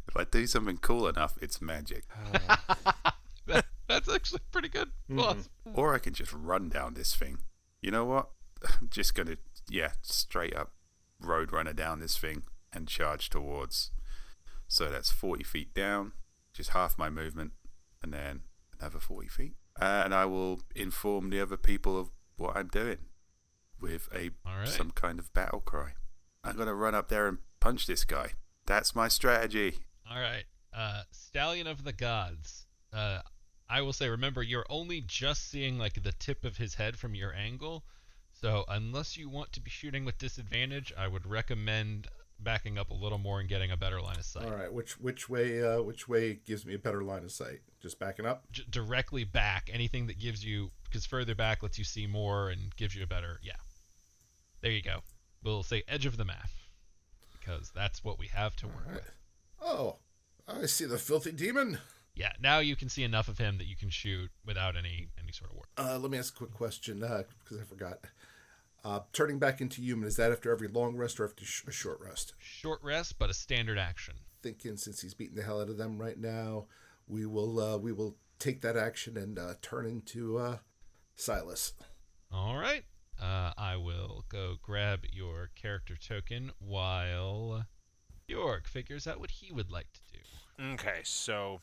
If I do something cool enough, it's magic. That's actually pretty good. Awesome. Or I can just run down this thing. You know what? I'm just gonna, straight up roadrunner down this thing and charge towards. So that's 40 feet down, just half my movement, and then another 40 feet. And I will inform the other people of what I'm doing with some kind of battle cry. I'm going to run up there and punch this guy. That's my strategy. All right. Stallion of the Gods. I will say, remember, you're only just seeing like the tip of his head from your angle. So unless you want to be shooting with disadvantage, I would recommend backing up a little more and getting a better line of sight. All right, which way gives me a better line of sight? Just backing up? Directly back. Anything that gives you, because further back lets you see more and gives you a better, There you go. We'll say edge of the map, because that's what we have to work with. Oh, I see the filthy demon. Yeah, now you can see enough of him that you can shoot without any sort of work. Let me ask a quick question, because I forgot. Turning back into human, is that after every long rest or after a short rest? Short rest, but a standard action. Thinking since he's beating the hell out of them right now, we will take that action and turn into Silas. All right. I will go grab your character token while Bjorg figures out what he would like to do. Okay, so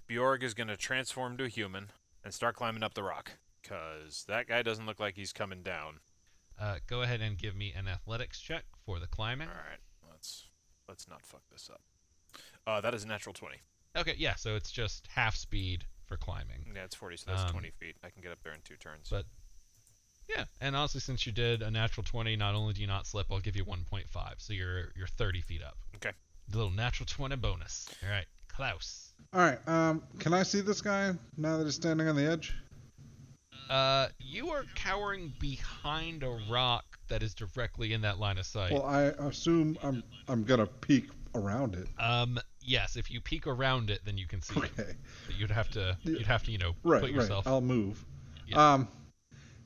Bjorg is going to transform to a human and start climbing up the rock, because that guy doesn't look like he's coming down. Go ahead and give me an athletics check for the climbing. All right, let's not fuck this up. That is a natural 20. Okay, yeah, so it's just half speed for climbing. Yeah, it's 40, so that's 20 feet. I can get up there in 2 turns. But yeah, and honestly, since you did a natural 20, not only do you not slip, I'll give you 1.5, so you're 30 feet up. Okay. The little natural 20 bonus. All right, Klaus. All right, can I see this guy now that he's standing on the edge? You are cowering behind a rock that is directly in that line of sight. Well, I assume I'm gonna peek around it. Yes, if you peek around it, then you can see. Okay. It. But you'd have to, right, put yourself. Right. I'll move. Yeah.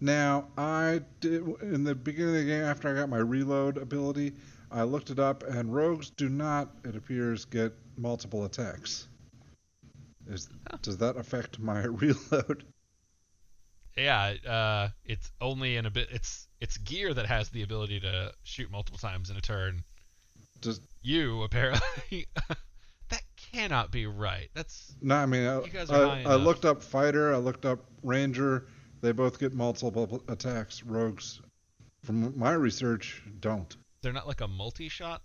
Now I did in the beginning of the game after I got my reload ability, I looked it up, and rogues do not, it appears, get multiple attacks. Does that affect my reload? Yeah, it's only in a bit. It's gear that has the ability to shoot multiple times in a turn. You apparently that cannot be right. That's no. I mean, you guys are high I looked up fighter. I looked up ranger. They both get multiple attacks. Rogues, from my research, don't. They're not like a multi-shot.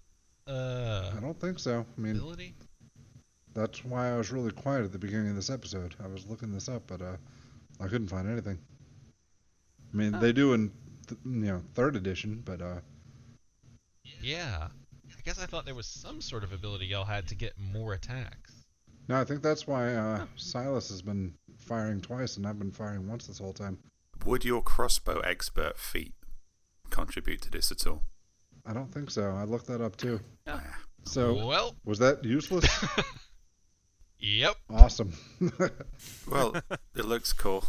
I don't think so. I mean, ability. That's why I was really quiet at the beginning of this episode. I was looking this up, but I couldn't find anything. I mean, they do in, 3rd edition, but yeah. I guess I thought there was some sort of ability y'all had to get more attacks. No, I think that's why Silas has been firing twice, and I've been firing once this whole time. Would your crossbow expert feat contribute to this at all? I don't think so. I looked that up too. Yeah. So, well, was that useless? Yep. Awesome. Well, it looks cool.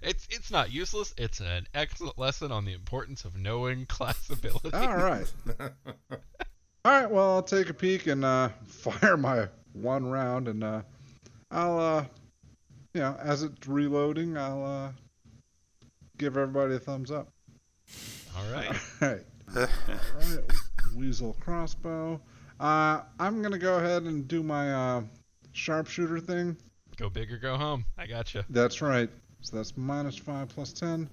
It's not useless. It's an excellent lesson on the importance of knowing class ability. All right. All right. Well, I'll take a peek and fire my one round, and I'll, as it's reloading, I'll give everybody a thumbs up. All right. All right. All right. Weasel crossbow. I'm gonna go ahead and do my sharpshooter thing. Go big or go home. I gotcha. That's right. So that's -5 plus 10.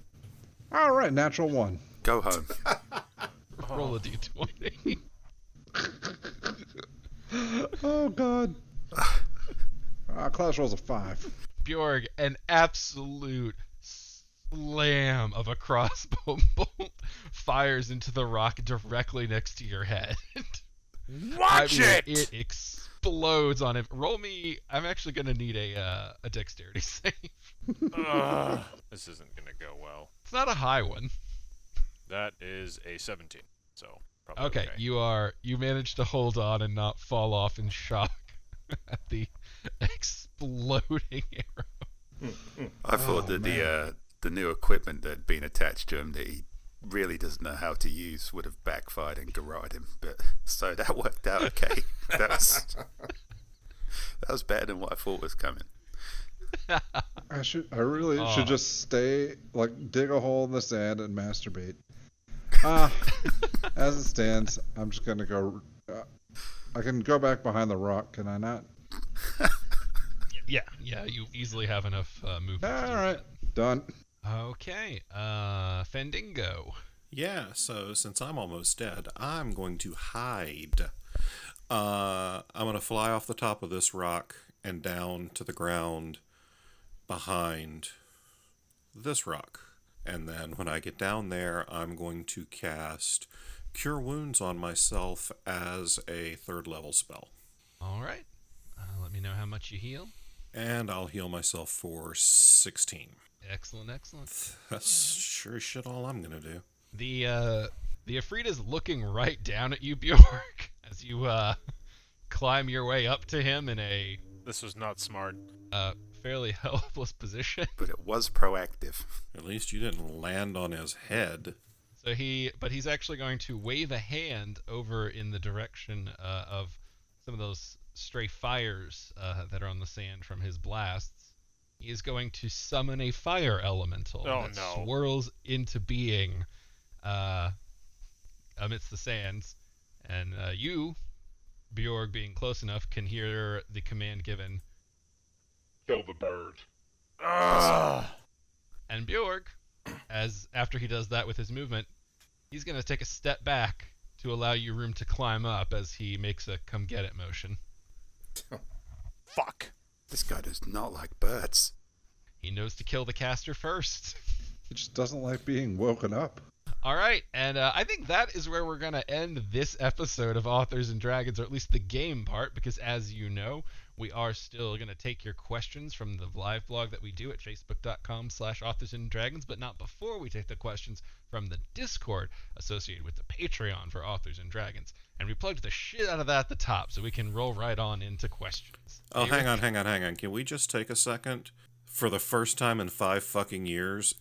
All right, natural 1. Go home. Roll a d20. Oh, God. Klaus rolls a 5. Bjorg, an absolute slam of a crossbow bolt fires into the rock directly next to your head. Watch it! It explodes on it. Roll me. I'm actually going to need a dexterity save. This isn't going to go well. It's not a high one. That is a 17. So probably Okay, you managed to hold on and not fall off in shock at the exploding arrow. I thought that the new equipment that had been attached to him that he really doesn't know how to use would have backfired and garroted him, but so that worked out okay. that was better than what I thought was coming. I really should just stay, like, dig a hole in the sand and masturbate. As it stands, I'm just gonna go. I can go back behind the rock, can I not? Yeah, you easily have enough movement. All right, done. Okay, Fendingo. Yeah, so since I'm almost dead, I'm going to hide. I'm going to fly off the top of this rock and down to the ground behind this rock. And then when I get down there, I'm going to cast Cure Wounds on myself as a 3rd level spell. All right. Let me know how much you heal. And I'll heal myself for 16. Excellent. That's sure as shit all I'm going to do. The Ifrit is looking right down at you, Bjork, as you climb your way up to him in a This was not smart. fairly helpless position. But it was proactive. At least you didn't land on his head. So he's actually going to wave a hand over in the direction of some of those stray fires that are on the sand from his blasts. He is going to summon a fire elemental that swirls into being amidst the sands. And you, Bjorg, being close enough, can hear the command given. Kill the bird. And Bjorg, after he does that with his movement, he's going to take a step back to allow you room to climb up as he makes a come get it motion. Fuck. This guy does not like birds. He knows to kill the caster first. He just doesn't like being woken up. All right, and I think that is where we're going to end this episode of Authors and Dragons, or at least the game part, because as you know, we are still going to take your questions from the live blog that we do at facebook.com/authorsanddragons, but not before we take the questions from the Discord associated with the Patreon for Authors and Dragons. And we plugged the shit out of that at the top, so we can roll right on into questions. Oh, hang on. Can we just take a second? For the first time in 5 fucking years,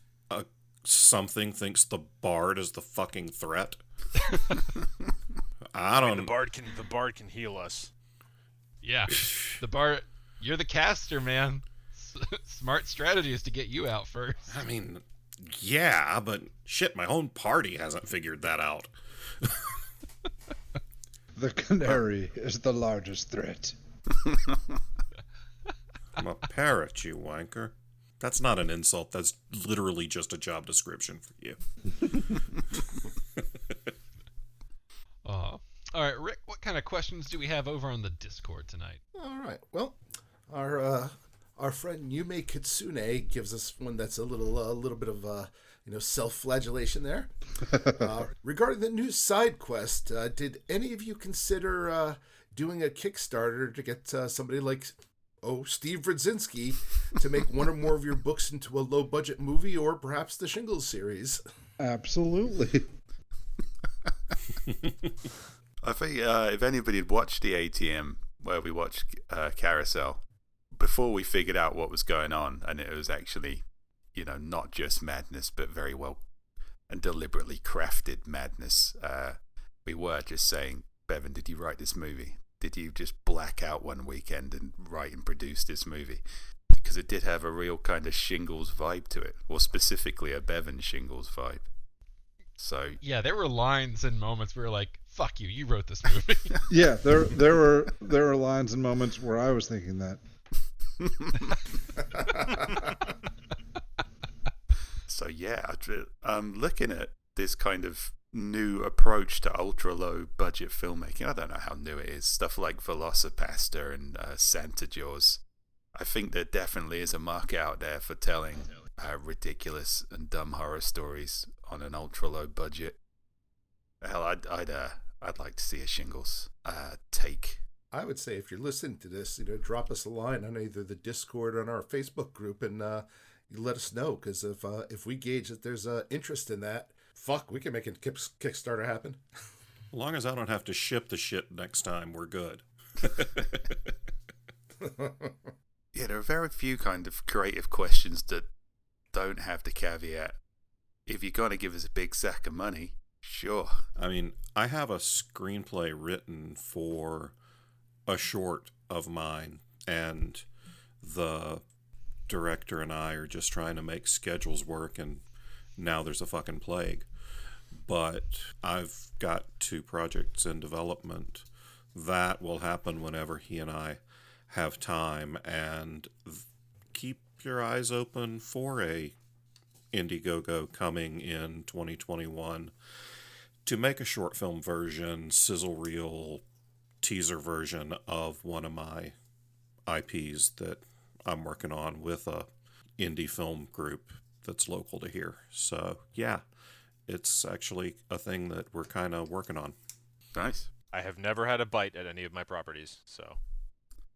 something thinks the bard is the fucking threat. I don't. The bard can heal us. Yeah, the bard. You're the caster, man. Smart strategy is to get you out first. I mean, yeah, but shit, my own party hasn't figured that out. The canary is the largest threat. I'm a parrot, you wanker. That's not an insult. That's literally just a job description for you. All right, Rick, what kind of questions do we have over on the Discord tonight? All right. Well, our friend Yume Kitsune gives us one that's a little bit of self-flagellation there. Regarding the new side quest, did any of you consider doing a Kickstarter to get somebody like Steve Radzinski to make one or more of your books into a low-budget movie, or perhaps the Shingles series? Absolutely. I think if anybody had watched the ATM where we watched Carousel, before we figured out what was going on, and it was actually, not just madness, but very well and deliberately crafted madness, we were just saying, Bevin, did you write this movie? Did you just black out one weekend and write and produce this movie? Because it did have a real kind of Shingles vibe to it, or specifically a Bevin Shingles vibe. So yeah, there were lines and moments where we were like, "Fuck you, you wrote this movie." Yeah, there were lines and moments where I was thinking that. So yeah, I'm looking at this kind of new approach to ultra low budget filmmaking. I don't know how new it is. Stuff like Velocipaster and Santa Jaws. I think there definitely is a market out there for telling ridiculous and dumb horror stories on an ultra low budget. Hell, I'd like to see a Shingles take. I would say if you're listening to this, drop us a line on either the Discord or on our Facebook group, and you let us know, because if we gauge that there's interest in that, fuck, we can make a Kickstarter happen. As long as I don't have to ship the shit next time, we're good. Yeah, there are very few kind of creative questions that don't have the caveat, if you're going to give us a big sack of money, sure. I mean, I have a screenplay written for a short of mine, and the director and I are just trying to make schedules work, and now there's a fucking plague. But I've got 2 projects in development. That will happen whenever he and I have time, and keep your eyes open for a Indiegogo coming in 2021 to make a short film version, sizzle reel, teaser version of one of my IPs that I'm working on with a indie film group that's local to here. So yeah, it's actually a thing that we're kind of working on. Nice. I have never had a bite at any of my properties, so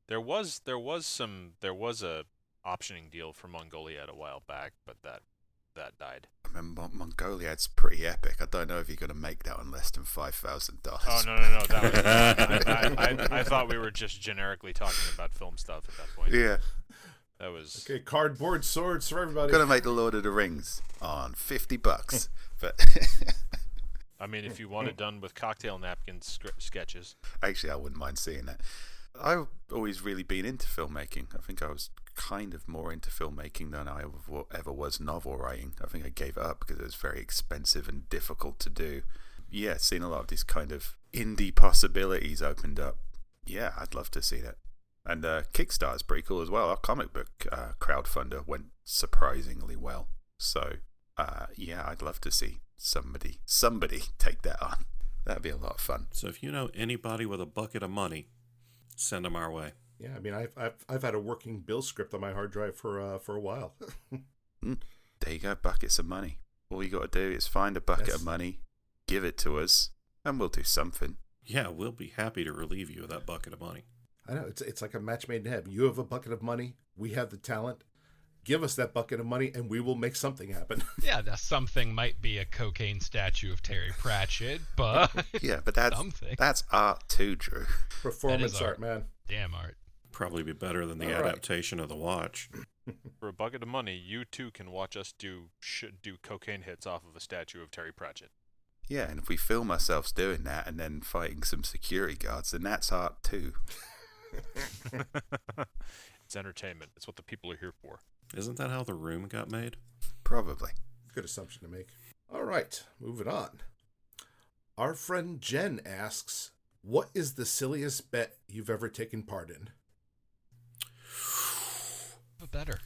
there was a optioning deal for Mongolia a while back, but that died. I remember Mongoliad's pretty epic. I don't know if you're going to make that on less than $5,000. Oh, no. That was, I thought we were just generically talking about film stuff at that point. Yeah. That was... Okay, cardboard swords for everybody. Going to make the Lord of the Rings on $50. But I mean, if you want it done with cocktail napkin sketches. Actually, I wouldn't mind seeing that. I've always really been into filmmaking. I think I was kind of more into filmmaking than I ever was novel writing. I think I gave it up because it was very expensive and difficult to do. Yeah, seeing a lot of these kind of indie possibilities opened up. Yeah, I'd love to see that. And Kickstarter's pretty cool as well. Our comic book crowdfunder went surprisingly well. So, yeah, I'd love to see somebody take that on. That'd be a lot of fun. So if you know anybody with a bucket of money, send them our way. Yeah, I mean, I've had a working bill script on my hard drive for a while. There you go, buckets of money. All you got to do is find a bucket of money, give it to us, and we'll do something. Yeah, we'll be happy to relieve you of that bucket of money. I know, it's like a match made in heaven. You have a bucket of money, we have the talent. Give us that bucket of money, and we will make something happen. Yeah, that something might be a cocaine statue of Terry Pratchett, but yeah, but that's art too, Drew. Performance art, man. Damn art. Probably be better than the adaptation of The Watch. For a bucket of money, you too can watch us do cocaine hits off of a statue of Terry Pratchett. Yeah, and if we film ourselves doing that and then fighting some security guards, then that's art too. It's entertainment. It's what the people are here for. Isn't that how The Room got made? Probably. Good assumption to make. All right, moving on. Our friend Jen asks, what is the silliest bet you've ever taken part in? Better.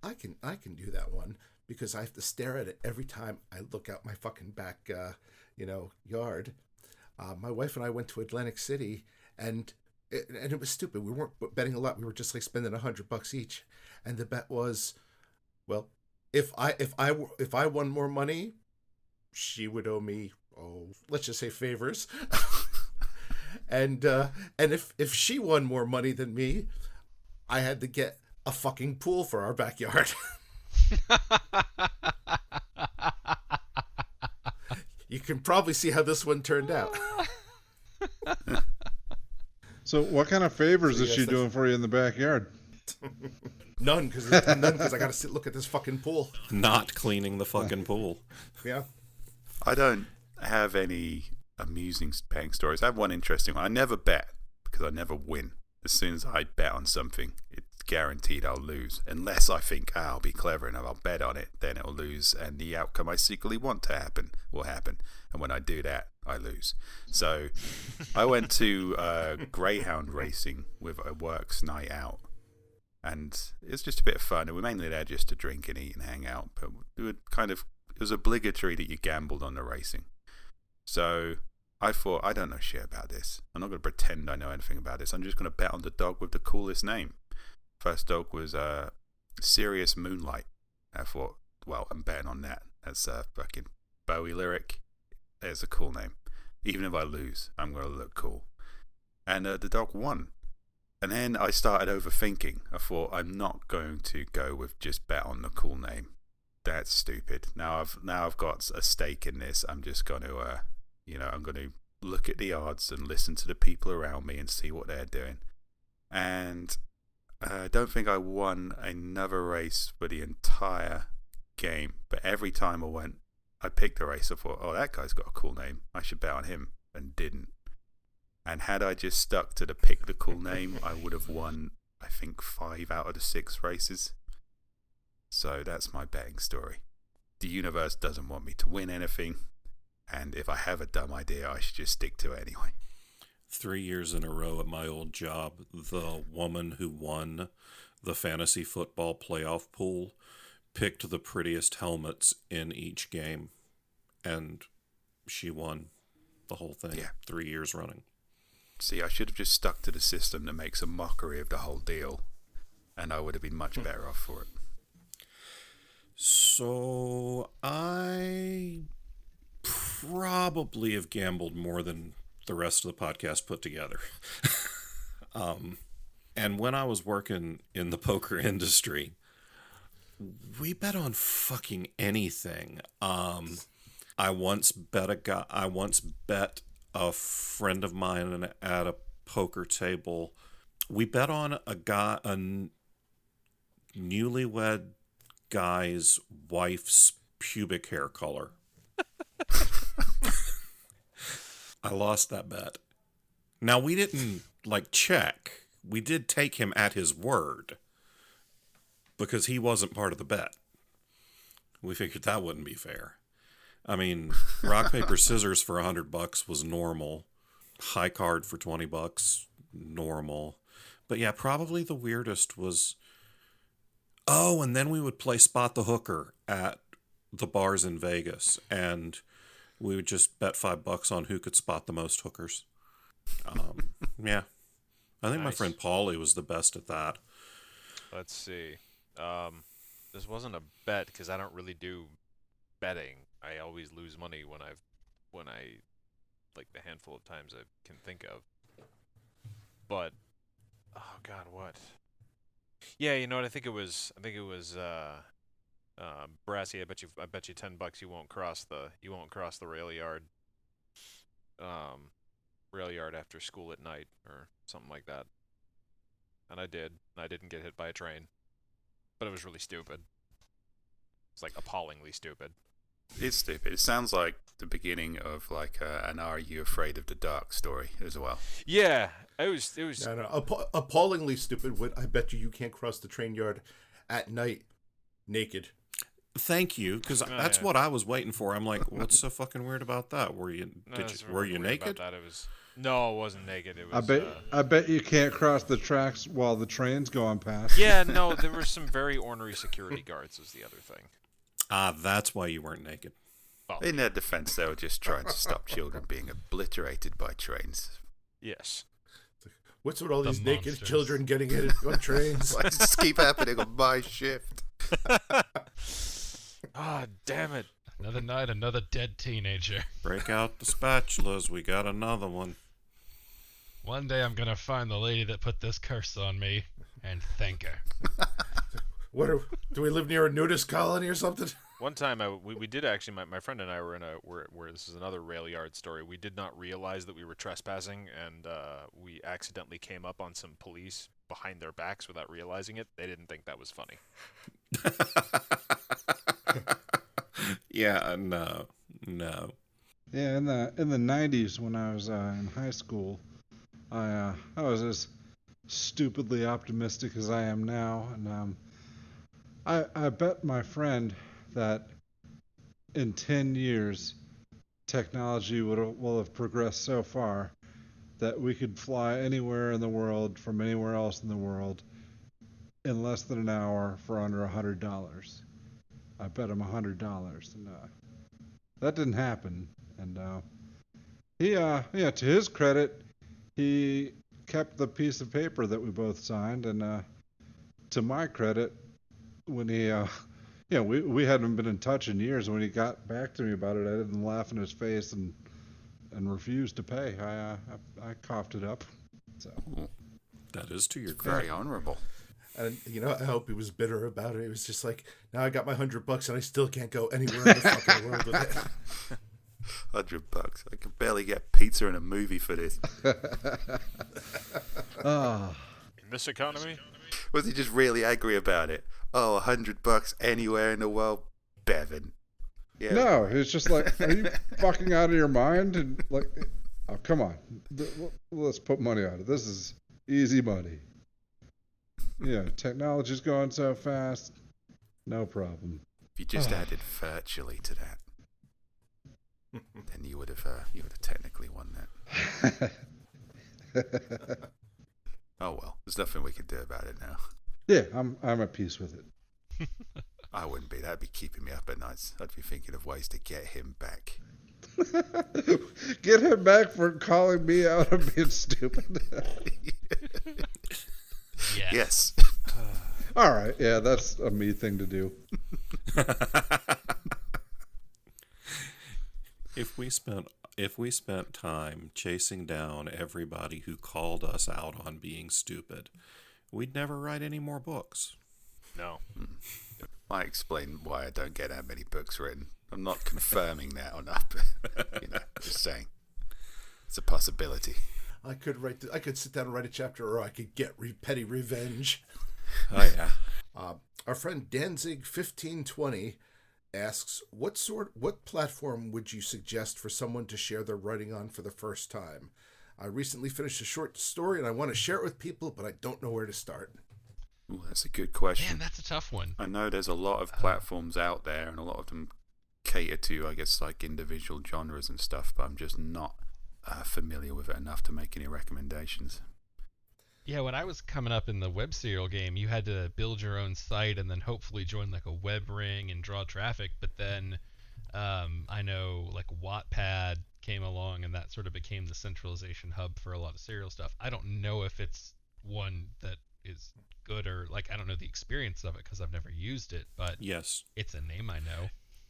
I can do that one because I have to stare at it every time I look out my fucking back, yard. My wife and I went to Atlantic City, and it was stupid. We weren't betting a lot. We were just like spending $100 each, and the bet was, well, if I won more money, she would owe me, let's just say favors, and if she won more money than me, I had to get a fucking pool for our backyard. You can probably see how this one turned out. So what kind of favors is she doing for you in the backyard? None, because I got to sit look at this fucking pool. Not cleaning the fucking pool. Yeah. I don't have any amusing betting stories. I have one interesting one. I never bet because I never win. As soon as I bet on something, it's guaranteed I'll lose. Unless I think I'll be clever enough, I'll bet on it, then it'll lose, and the outcome I secretly want to happen will happen. And when I do that, I lose. So I went to greyhound racing with a works night out, And it's just a bit of fun. And we're mainly there just to drink and eat and hang out. But it was obligatory that you gambled on the racing. So I thought, I don't know shit about this. I'm not going to pretend I know anything about this. I'm just going to bet on the dog with the coolest name. First dog was Serious Moonlight. I thought, well, I'm betting on that. That's a fucking Bowie lyric. There's a cool name. Even if I lose, I'm going to look cool. And the dog won. And then I started overthinking. I thought, I'm not going to go with just bet on the cool name. That's stupid. Now I've got a stake in this. I'm just going to, I'm going to look at the odds and listen to the people around me and see what they're doing. And I don't think I won another race for the entire game. But every time I picked a race, I thought, oh, that guy's got a cool name. I should bet on him, and didn't. And had I just stuck to the pick the cool name, I would have won, I think, 5 out of the 6 races. So that's my betting story. The universe doesn't want me to win anything, and if I have a dumb idea, I should just stick to it anyway. 3 years in a row at my old job, the woman who won the fantasy football playoff pool picked the prettiest helmets in each game, and she won the whole thing. 3 years running. See, I should have just stuck to the system that makes a mockery of the whole deal, and I would have been much better off for it. So I probably have gambled more than the rest of the podcast put together. And when I was working in the poker industry, we bet on fucking anything. I once bet a friend of mine at a poker table. We bet on a newlywed guy's wife's pubic hair color. I lost that bet. Now, we didn't check. We did take him at his word because he wasn't part of the bet. We figured that wouldn't be fair. I mean, rock, paper, scissors for $100 was normal. High card for $20, normal. But yeah, probably the weirdest was... Oh, and then we would play Spot the Hooker at the bars in Vegas. And we would just bet $5 on who could spot the most hookers. Yeah. I think my friend Paulie was the best at that. Let's see. This wasn't a bet because I don't really do betting. I always lose money when I like the handful of times I can think of. But oh god, what? Yeah, you know what? I think it was Brassie. I bet you $10 you won't cross the rail yard after school at night or something like that. And I did. And I didn't get hit by a train. But it was really stupid. It's like appallingly stupid. It's stupid. It sounds like the beginning of an Are You Afraid of the Dark story as well. Yeah, it was. No, appallingly stupid. I bet you can't cross the train yard at night naked. Thank you, because that's what I was waiting for. I'm like, what's so fucking weird about that? Were you naked? No, it wasn't naked. It was. I bet you can't cross the tracks while the train's going past. Yeah, no, there were some very ornery security guards. Was the other thing. That's why you weren't naked. Oh. In their defense, they were just trying to stop children being obliterated by trains. Yes. What's with all these naked children getting hit on trains? Just keep happening on my shift. Ah, damn it. Another night, another dead teenager. Break out the spatulas. We got another one. One day I'm going to find the lady that put this curse on me and thank her. Do we live near a nudist colony or something? One time, we did actually. My friend and I were in where this is another rail yard story. We did not realize that we were trespassing, and we accidentally came up on some police behind their backs without realizing it. They didn't think that was funny. Yeah, no. Yeah, in the 90s when I was in high school, I was as stupidly optimistic as I am now, and I bet my friend that in 10 years, technology will have progressed so far that we could fly anywhere in the world from anywhere else in the world in less than an hour for under $100. I bet him $100, and that didn't happen. And to his credit, he kept the piece of paper that we both signed, and to my credit, when he, we hadn't been in touch in years. When he got back to me about it, I didn't laugh in his face and refused to pay. I coughed it up. So that is to your very credit. honorable. And, I hope he was bitter about it. He was just like, now I got my $100 and I still can't go anywhere in the fucking world with it. $100. I can barely get pizza and a movie for this. In this economy? Was he just really angry about it? Oh, $100 anywhere in the world, Bevin. Yeah. No, it's just like, are you fucking out of your mind? And like, oh, come on, let's put money on it. This is easy money. Yeah, technology's going so fast. No problem. If you just added virtually to that, then you would have technically won that. Oh well, there's nothing we can do about it now. Yeah, I'm at peace with it. I wouldn't be. That'd be keeping me up at nights. I'd be thinking of ways to get him back. Get him back for calling me out on being stupid. Yes. All right, yeah, that's a me thing to do. If we spent time chasing down everybody who called us out on being stupid, we'd never write any more books. No. Might explain why I don't get that many books written. I'm not confirming that or not, but just saying it's a possibility. I could sit down and write a chapter, or I could get petty revenge. Oh yeah. Our friend Danzig 1520 asks, what platform would you suggest for someone to share their writing on for the first time? I recently finished a short story and I want to share it with people, but I don't know where to start. Ooh, that's a good question. Man, that's a tough one. I know there's a lot of platforms out there, and a lot of them cater to, I guess, like individual genres and stuff, but I'm just not familiar with it enough to make any recommendations. Yeah, when I was coming up in the web serial game, you had to build your own site and then hopefully join like a web ring and draw traffic. But then I know like Wattpad came along and that sort of became the centralization hub for a lot of serial stuff. I don't know if it's one that is good, or like I don't know the experience of it because I've never used it, but Yes. it's a name I know.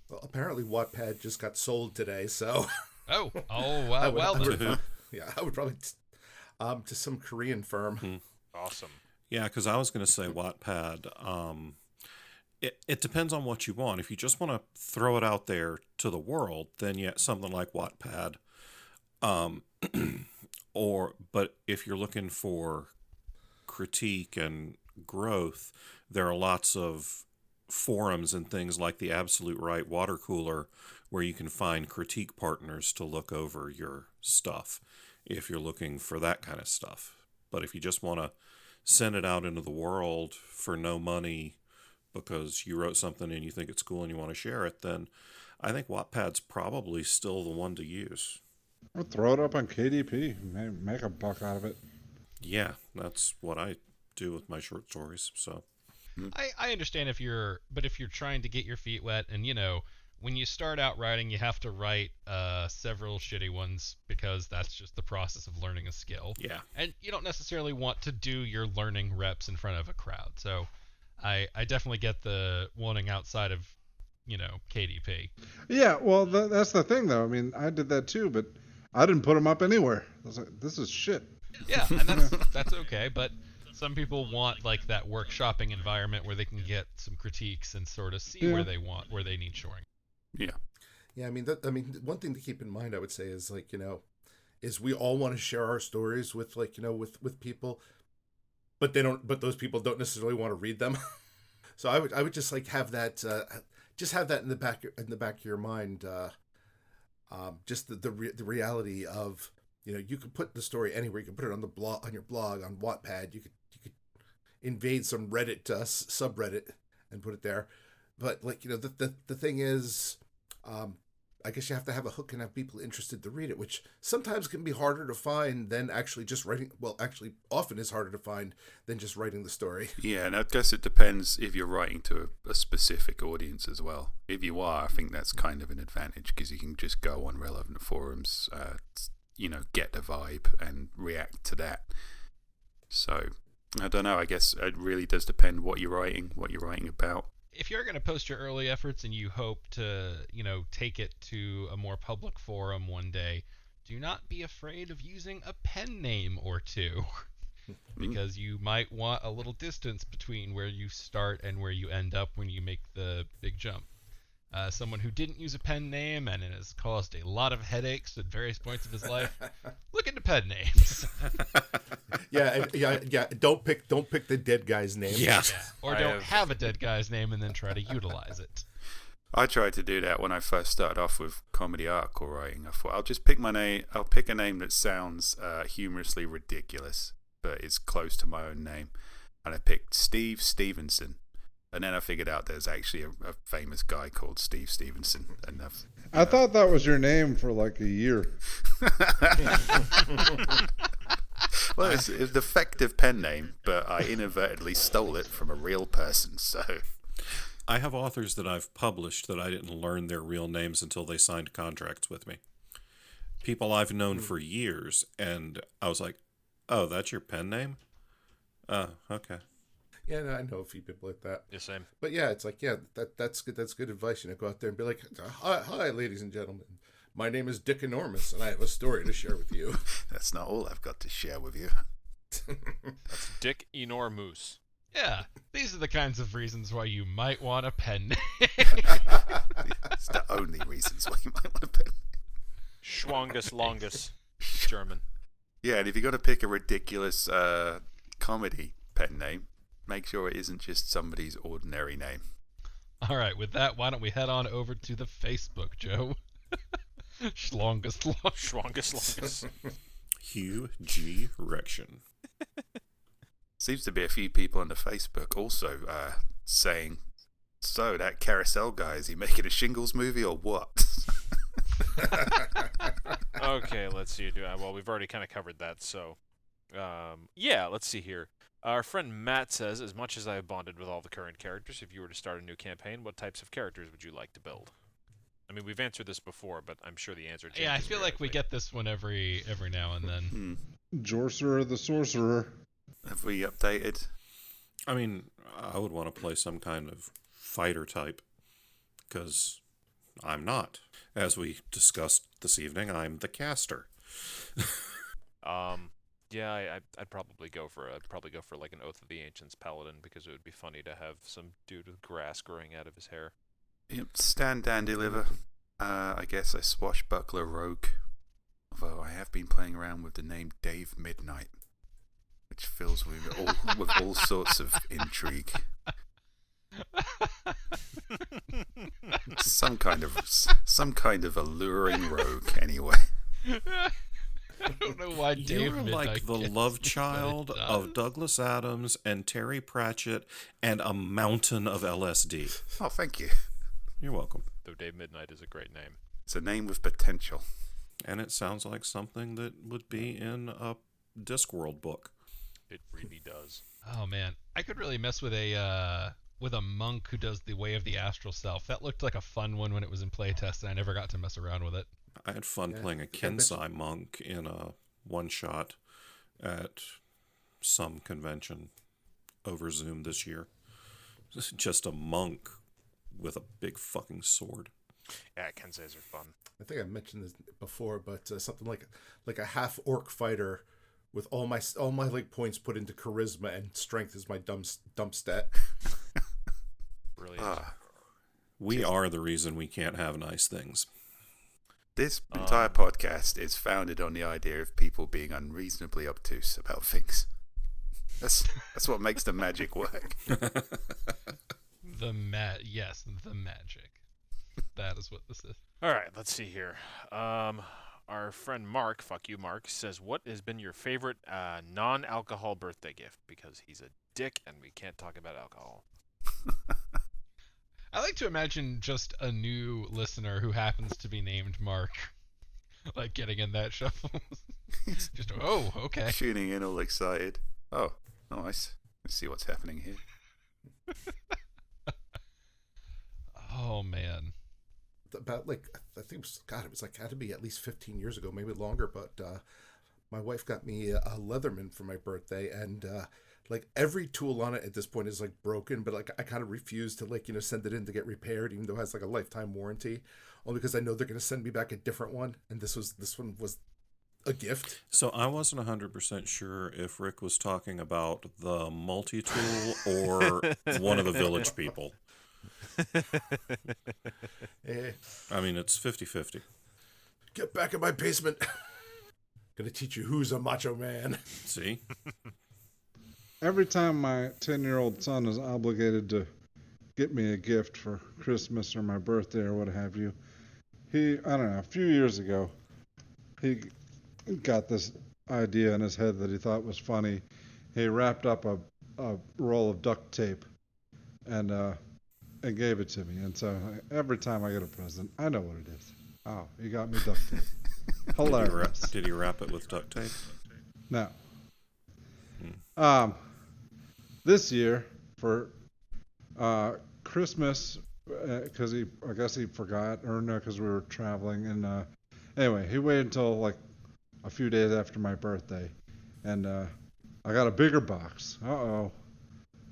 Well, apparently Wattpad just got sold today, so Oh, wow. Well, I would probably to some Korean firm. Awesome. Yeah, because I was going to say Wattpad. It depends on what you want. If you just want to throw it out there to the world, then yeah, something like Wattpad. But if you're looking for critique and growth, there are lots of forums and things like the Absolute Right Water Cooler where you can find critique partners to look over your stuff if you're looking for that kind of stuff. But if you just want to send it out into the world for no money because you wrote something and you think it's cool and you want to share it, then I think Wattpad's probably still the one to use. Or throw it up on KDP. Make a buck out of it. Yeah, that's what I do with my short stories. So I understand if you're trying to get your feet wet, and when you start out writing, you have to write several shitty ones because that's just the process of learning a skill. yeah. And you don't necessarily want to do your learning reps in front of a crowd. So I definitely get the wanting outside of, KDP. Yeah, well, that's the thing, though. I mean, I did that too, but I didn't put them up anywhere. I was like, this is shit. Yeah, and that's okay, but some people want like that workshopping environment where they can get some critiques and sort of see where they need shoring. Yeah. Yeah, I mean, one thing to keep in mind, I would say, is like, is we all want to share our stories with like, with people, but those people don't necessarily want to read them. So I would just like have that, in the back of your mind, just the reality of, you could put the story anywhere. You can put it on the blog, on your blog, on Wattpad. You could invade some Reddit subreddit and put it there. But like, the thing is, I guess you have to have a hook and have people interested to read it, which sometimes can be harder to find than actually just writing. Well, actually, often is harder to find than just writing the story. Yeah, and I guess it depends if you're writing to a specific audience as well. If you are, I think that's kind of an advantage because you can just go on relevant forums, get the vibe and react to that. So, I don't know. I guess it really does depend what you're writing about. If you're going to post your early efforts and you hope to, take it to a more public forum one day, do not be afraid of using a pen name or two. Because you might want a little distance between where you start and where you end up when you make the big jump. Someone who didn't use a pen name and it has caused a lot of headaches at various points of his life, look into pen names. Yeah. Don't pick the dead guy's name. Yeah. Or don't have a dead guy's name and then try to utilize it. I tried to do that when I first started off with comedy article writing. I thought I'll just pick my name. I'll pick a name that sounds humorously ridiculous, but is close to my own name. And I picked Steve Stevenson. And then I figured out there's actually a famous guy called Steve Stevenson. And I thought that was your name for like a year. Well, it's a defective pen name, but I inadvertently stole it from a real person, so... I have authors that I've published that I didn't learn their real names until they signed contracts with me. People I've known for years, and I was like, oh, that's your pen name? Oh, okay. Yeah, no, I know a few people like that. Yeah, same. But yeah, it's like, that's good. That's good advice. Go out there and be like, hi, ladies and gentlemen. My name is Dick Enormous, and I have a story to share with you. That's not all I've got to share with you. That's Dick Enormous. Yeah, these are the kinds of reasons why you might want a pen name. That's the only reasons why you might want a pen name. Schwangus Longus. German. Yeah, and if you're going to pick a ridiculous comedy pen name, make sure it isn't just somebody's ordinary name. All right, with that, why don't we head on over to the Facebook, Joe? Schlongus. Schwangus Longus. Hugh G. Rection. Seems to be a few people on the Facebook also saying, so that Carousel guy, is he making a Shingles movie or what? Okay, let's see. Well, we've already kind of covered that, so... yeah, let's see here. Our friend Matt says, as much as I have bonded with all the current characters, if you were to start a new campaign, what types of characters would you like to build? I mean, we've answered this before, but I'm sure the answer changes. Yeah, I feel like we get this one every now and then. Jorcerer the Sorcerer. Have we updated? I mean, I would want to play some kind of fighter type, because I'm not. As we discussed this evening, I'm the caster. Yeah, I'd probably go for like an Oath of the Ancients paladin, because it would be funny to have some dude with grass growing out of his hair. Yep, stand down, deliver. I guess a swashbuckler rogue. Although I have been playing around with the name Dave Midnight, which fills with all sorts of intrigue. Some kind of alluring rogue, anyway. I don't know why Dave You're like the love child of Douglas Adams and Terry Pratchett and a mountain of LSD. Oh, thank you. You're welcome. Though Dave Midnight is a great name. It's a name with potential. And it sounds like something that would be in a Discworld book. It really does. Oh man, I could really mess with a monk who does the Way of the Astral Self. That looked like a fun one when it was in playtest, and I never got to mess around with it. I had fun playing a Kensai monk in a one-shot at some convention over Zoom this year. Just a monk with a big fucking sword. Yeah, Kensei's are fun. I think I mentioned this before, but something like a half orc fighter with all my like points put into charisma and strength is my dump stat. Brilliant. We are the reason we can't have nice things. This entire podcast is founded on the idea of people being unreasonably obtuse about things. That's what makes the magic work. The magic. That is what this is. All right, let's see here. Our friend Mark, fuck you, Mark, says, what has been your favorite non-alcohol birthday gift? Because he's a dick and we can't talk about alcohol. I like to imagine just a new listener who happens to be named Mark, like getting in that shuffle. Just, oh, okay. Tuning in all excited. Oh, nice. Let's see what's happening here. Oh, man. About like, I think it was like, had to be at least 15 years ago, maybe longer, but my wife got me a Leatherman for my birthday, and like every tool on it at this point is like broken, but like I kind of refuse to like, send it in to get repaired, even though it has like a lifetime warranty, only because I know they're going to send me back a different one, and this one was a gift. So I wasn't 100% sure if Rick was talking about the multi-tool or one of the village people. I mean, it's 50-50. Get back in my basement. Gonna teach you who's a macho man. See? Every time my 10-year-old son is obligated to get me a gift for Christmas or my birthday or what have you, I don't know, a few years ago, he got this idea in his head that he thought was funny. He wrapped up a roll of duct tape and gave it to me. And so every time I get a present, I know what it is. Oh, you got me duct tape. Hilarious. Did you wrap it with duct tape? No. This year for Christmas, because I guess he forgot, or no, because we were traveling. And anyway, he waited until like a few days after my birthday, and I got a bigger box. Uh-oh.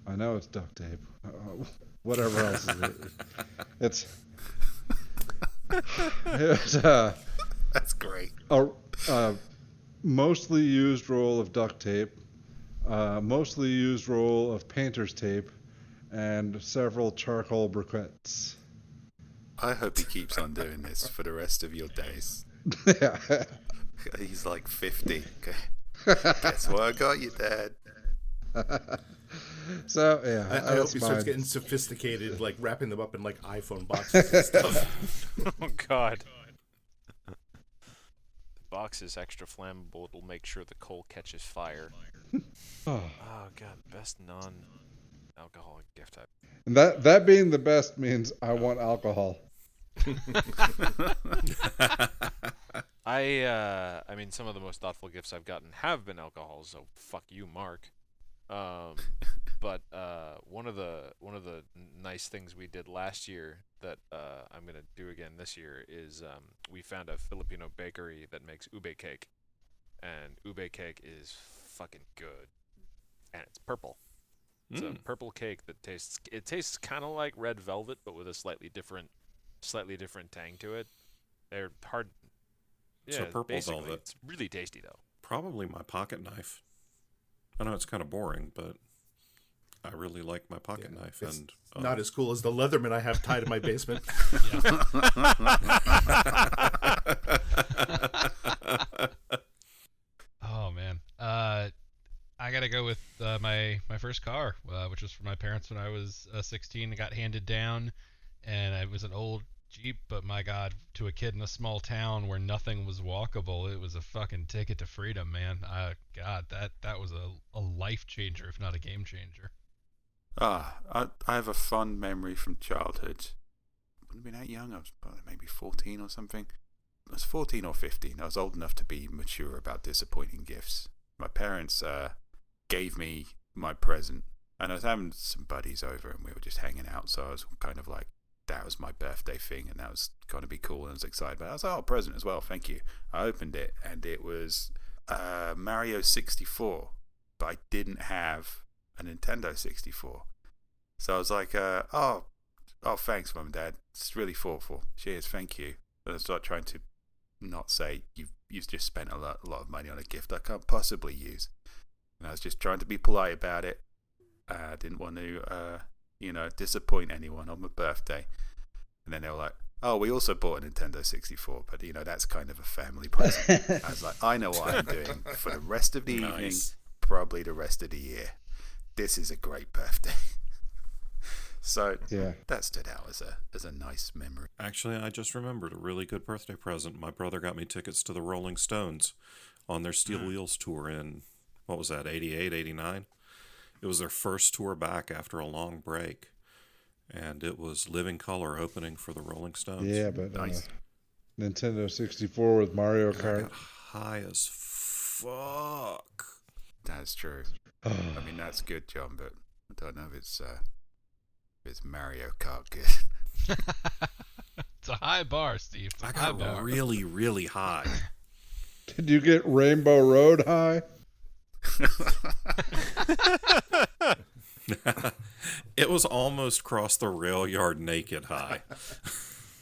I know it's duct tape. Uh-oh. Whatever else is it. It's That's great. a mostly used roll of duct tape, mostly used roll of painter's tape, and several charcoal briquettes. I hope he keeps on doing this for the rest of your days. Yeah. He's like 50. Okay. Guess what I got you, Dad? So, yeah. I hope he starts getting sophisticated, like wrapping them up in like iPhone boxes and stuff. Oh, God. The box is extra flammable. It'll make sure the coal catches fire. Oh. Oh, God. Best non-alcoholic gift type. And that being the best means I want alcohol. I mean, some of the most thoughtful gifts I've gotten have been alcohol, so fuck you, Mark. But one of the nice things we did last year that I'm gonna do again this year is we found a Filipino bakery that makes ube cake, and ube cake is fucking good, and it's purple. It's a purple cake that tastes kind of like red velvet, but with a slightly different tang to it. They're hard. Yeah, So purple basically, velvet. It's really tasty though. Probably my pocket knife. I know it's kind of boring, but I really like my pocket knife. It's And not as cool as the Leatherman I have tied in my basement. Oh, man. I gotta go with my first car, which was for my parents when I was 16. It got handed down, and it was an old Jeep, but my God, to a kid in a small town where nothing was walkable, it was a fucking ticket to freedom, man. God, that was a life changer, if not a game changer. I have a fond memory from childhood. I wouldn't have been that young. I was maybe 14 or something. I was 14 or 15. I was old enough to be mature about disappointing gifts. My parents gave me my present, and I was having some buddies over, and we were just hanging out, so I was kind of like, that was my birthday thing, and that was going to be cool, and I was excited. But I was like, oh, present as well, thank you. I opened it, and it was Mario 64, but I didn't have a Nintendo 64. So I was like, oh, thanks, Mum and Dad. It's really thoughtful. Cheers, thank you. And I start trying to not say, you've just spent a lot of money on a gift I can't possibly use. And I was just trying to be polite about it. I didn't want to, disappoint anyone on my birthday. And then they were like, oh, we also bought a Nintendo 64, but, that's kind of a family present. I was like, I know what I'm doing for the rest of the evening, probably the rest of the year. This is a great birthday. So Yeah. that stood out as a nice memory. actually, I just remembered a really good birthday present. My brother got me tickets to the Rolling Stones on their Steel Wheels tour in, what was that, 88, 89? It was their first tour back after a long break. and it was Living Color opening for the Rolling Stones. Yeah, but Nice. Nintendo 64 with Mario And I Kart. got high as fuck. That's true. I mean, that's good, John, but I don't know if it's Mario Kart good. It's a high bar, Steve. It's a I high got bar. really, really high. Did you get Rainbow Road high? It was almost cross the rail yard naked high.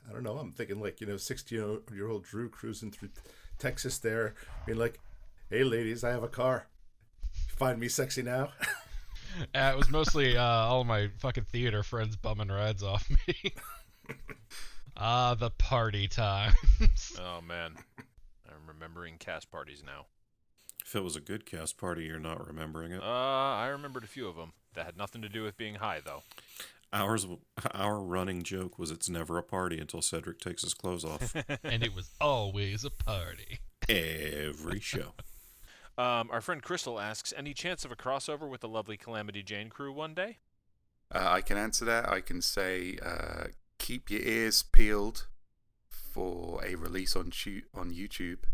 I don't know. I'm thinking 16-year-old Drew cruising through Texas there, being like, "Hey, ladies, I have a car. Find me sexy now." It was mostly all my fucking theater friends bumming rides off me. The party times. Oh man, I'm remembering cast parties now. If it was a good cast party, you're not remembering it. I remembered a few of them. That had nothing to do with being high, though. Our running joke was it's never a party until Cedric takes his clothes off. And it was always a party. Every show. Our friend Crystal asks, any chance of a crossover with the lovely Calamity Jane crew one day? I can answer that. I can say, keep your ears peeled for a release on YouTube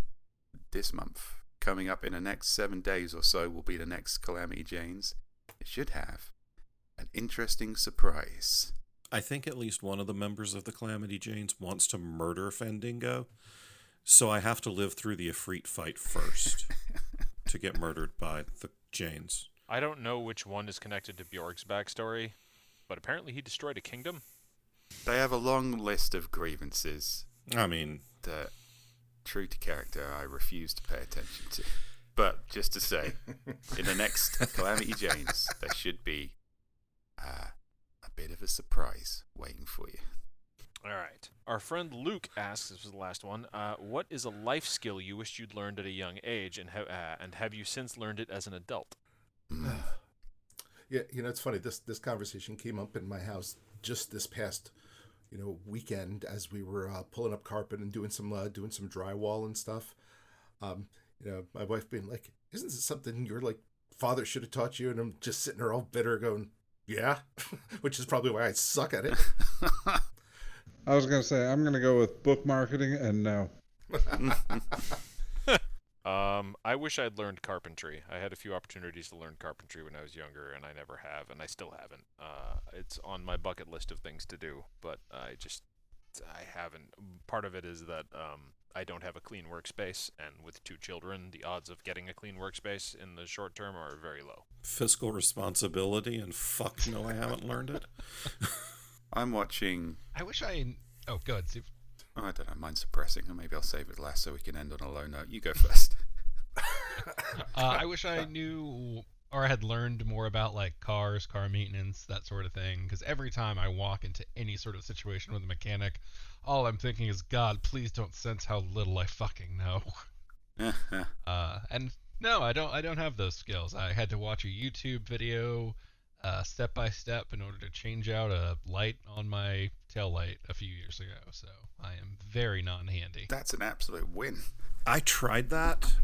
this month. Coming up in the next 7 days or so will be the next Calamity Janes. It should have an interesting surprise. I think at least one of the members of the Calamity Janes wants to murder Fendingo, so I have to live through the Ifrit fight first to get murdered by the Janes. I don't know which one is connected to Bjork's backstory, but apparently he destroyed a kingdom. They have a long list of grievances I mean, that, true to character, I refuse to pay attention to. But just to say, in the next Calamity Janes, there should be a bit of a surprise waiting for you. All right. Our friend Luke asks, this was the last one, what is a life skill you wished you'd learned at a young age, and have you since learned it as an adult? Yeah, it's funny. This conversation came up in my house just this past, weekend as we were pulling up carpet and doing some drywall and stuff. My wife being like, "Isn't this something your father should have taught you?" And I'm just sitting there all bitter, going, "Yeah," which is probably why I suck at it. I was going to say, I'm going to go with book marketing, and no. I wish I'd learned carpentry. I had a few opportunities to learn carpentry when I was younger, and I never have, and I still haven't. It's on my bucket list of things to do, but I haven't. Part of it is that I don't have a clean workspace, and with 2 children, the odds of getting a clean workspace in the short term are very low. fiscal responsibility, and fuck no, I haven't learned it. I'm watching... I wish I... Oh, go ahead, Steve. I don't know, mine's suppressing, or maybe I'll save it last so we can end on a low note. You go first. I wish I knew or I had learned more about cars, car maintenance, that sort of thing. Because every time I walk into any sort of situation with a mechanic, all I'm thinking is, God, please don't sense how little I fucking know. And no, I don't have those skills. I had to watch a YouTube video step by step in order to change out a light on my tail light a few years ago. So I am very non-handy. That's an absolute win. I tried that,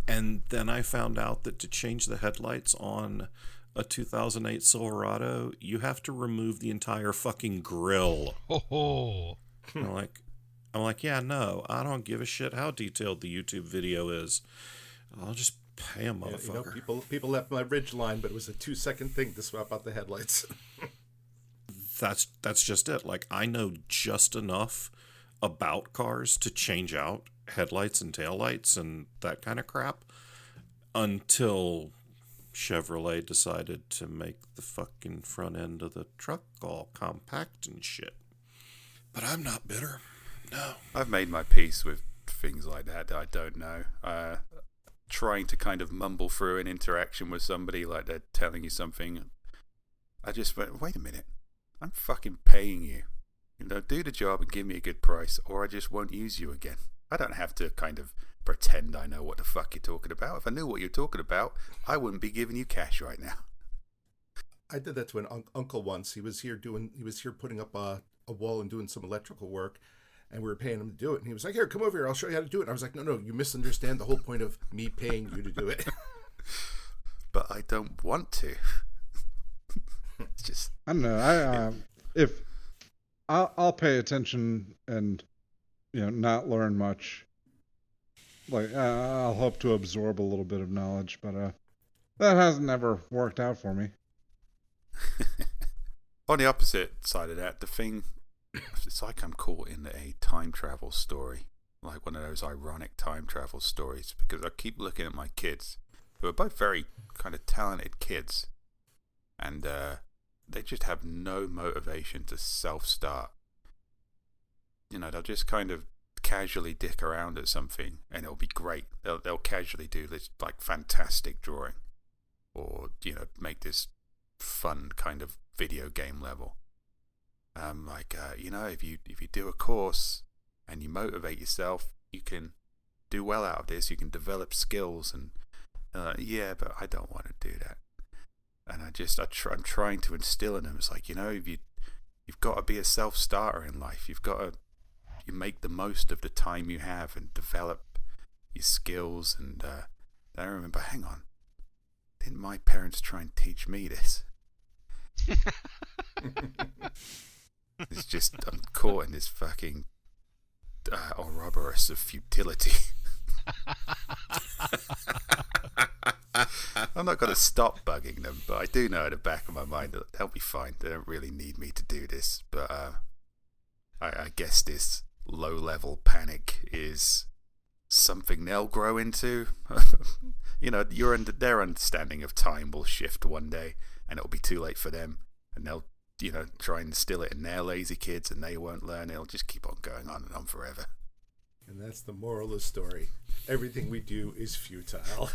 and then I found out that to change the headlights on a 2008 Silverado, you have to remove the entire fucking grill. Oh. I'm like, yeah, no, I don't give a shit how detailed the YouTube video is. I'll just pay a motherfucker. People left my ridge line, but it was a 2-second thing to swap out the headlights. That's just it. I know just enough about cars to change out headlights and taillights and that kind of crap until Chevrolet decided to make the fucking front end of the truck all compact and shit. But I'm not bitter. No. I've made my peace with things like that I don't know. Trying to kind of mumble through an interaction with somebody like they're telling you something. I just went, wait a minute. I'm fucking paying you. Do the job and give me a good price, or I just won't use you again. I don't have to kind of pretend I know what the fuck you're talking about. If I knew what you're talking about, I wouldn't be giving you cash right now. I did that to an uncle once. He was here putting up a wall and doing some electrical work, and we were paying him to do it. And he was like, "Here, come over here. I'll show you how to do it." And I was like, No, you misunderstand the whole point of me paying you to do it. But I don't want to. It's just... I don't know. if I'll pay attention and not learn much. Like I'll hope to absorb a little bit of knowledge, but that hasn't ever worked out for me. On the opposite side of that, the thing, it's like I'm caught in a time travel story, like one of those ironic time travel stories, because I keep looking at my kids, who are both very kind of talented kids, and they just have no motivation to self-start. They'll just kind of casually dick around at something, and it'll be great. They'll casually do this like fantastic drawing, or make this fun kind of video game level. If you do a course and you motivate yourself, you can do well out of this. You can develop skills, and but I don't want to do that. And I'm trying to instill in them. It's like, you've got to be a self-starter in life. You make the most of the time you have and develop your skills. And I remember, hang on, didn't my parents try and teach me this? It's just, I'm caught in this fucking Ouroboros of futility. I'm not going to stop bugging them, but I do know at the back of my mind that they'll be fine. They don't really need me to do this. But I guess this low-level panic is something they'll grow into. Their understanding of time will shift one day, and it'll be too late for them, and they'll try and instill it in their lazy kids, and they won't learn. It'll just keep on going on and on forever. And that's the moral of the story. Everything we do is futile.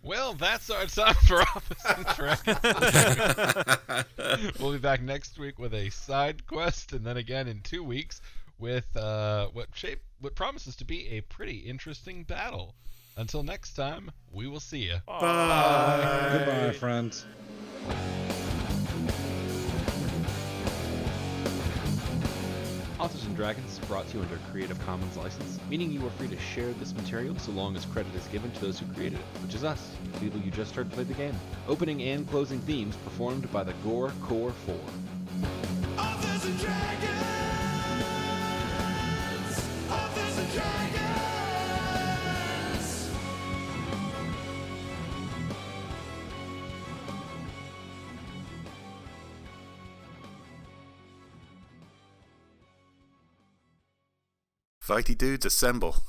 Well, that's our time for Office and Dragons. We'll be back next week with a side quest, and then again in 2 weeks with what promises to be a pretty interesting battle. Until next time, we will see you. Bye. Goodbye, friends. Authors and Dragons is brought to you under a Creative Commons license, meaning you are free to share this material so long as credit is given to those who created it, which is us, the people you just heard play the game. Opening and closing themes performed by the Gore Core 4. Authors and Dragons! Authors and Dragons! Fighty dudes, assemble.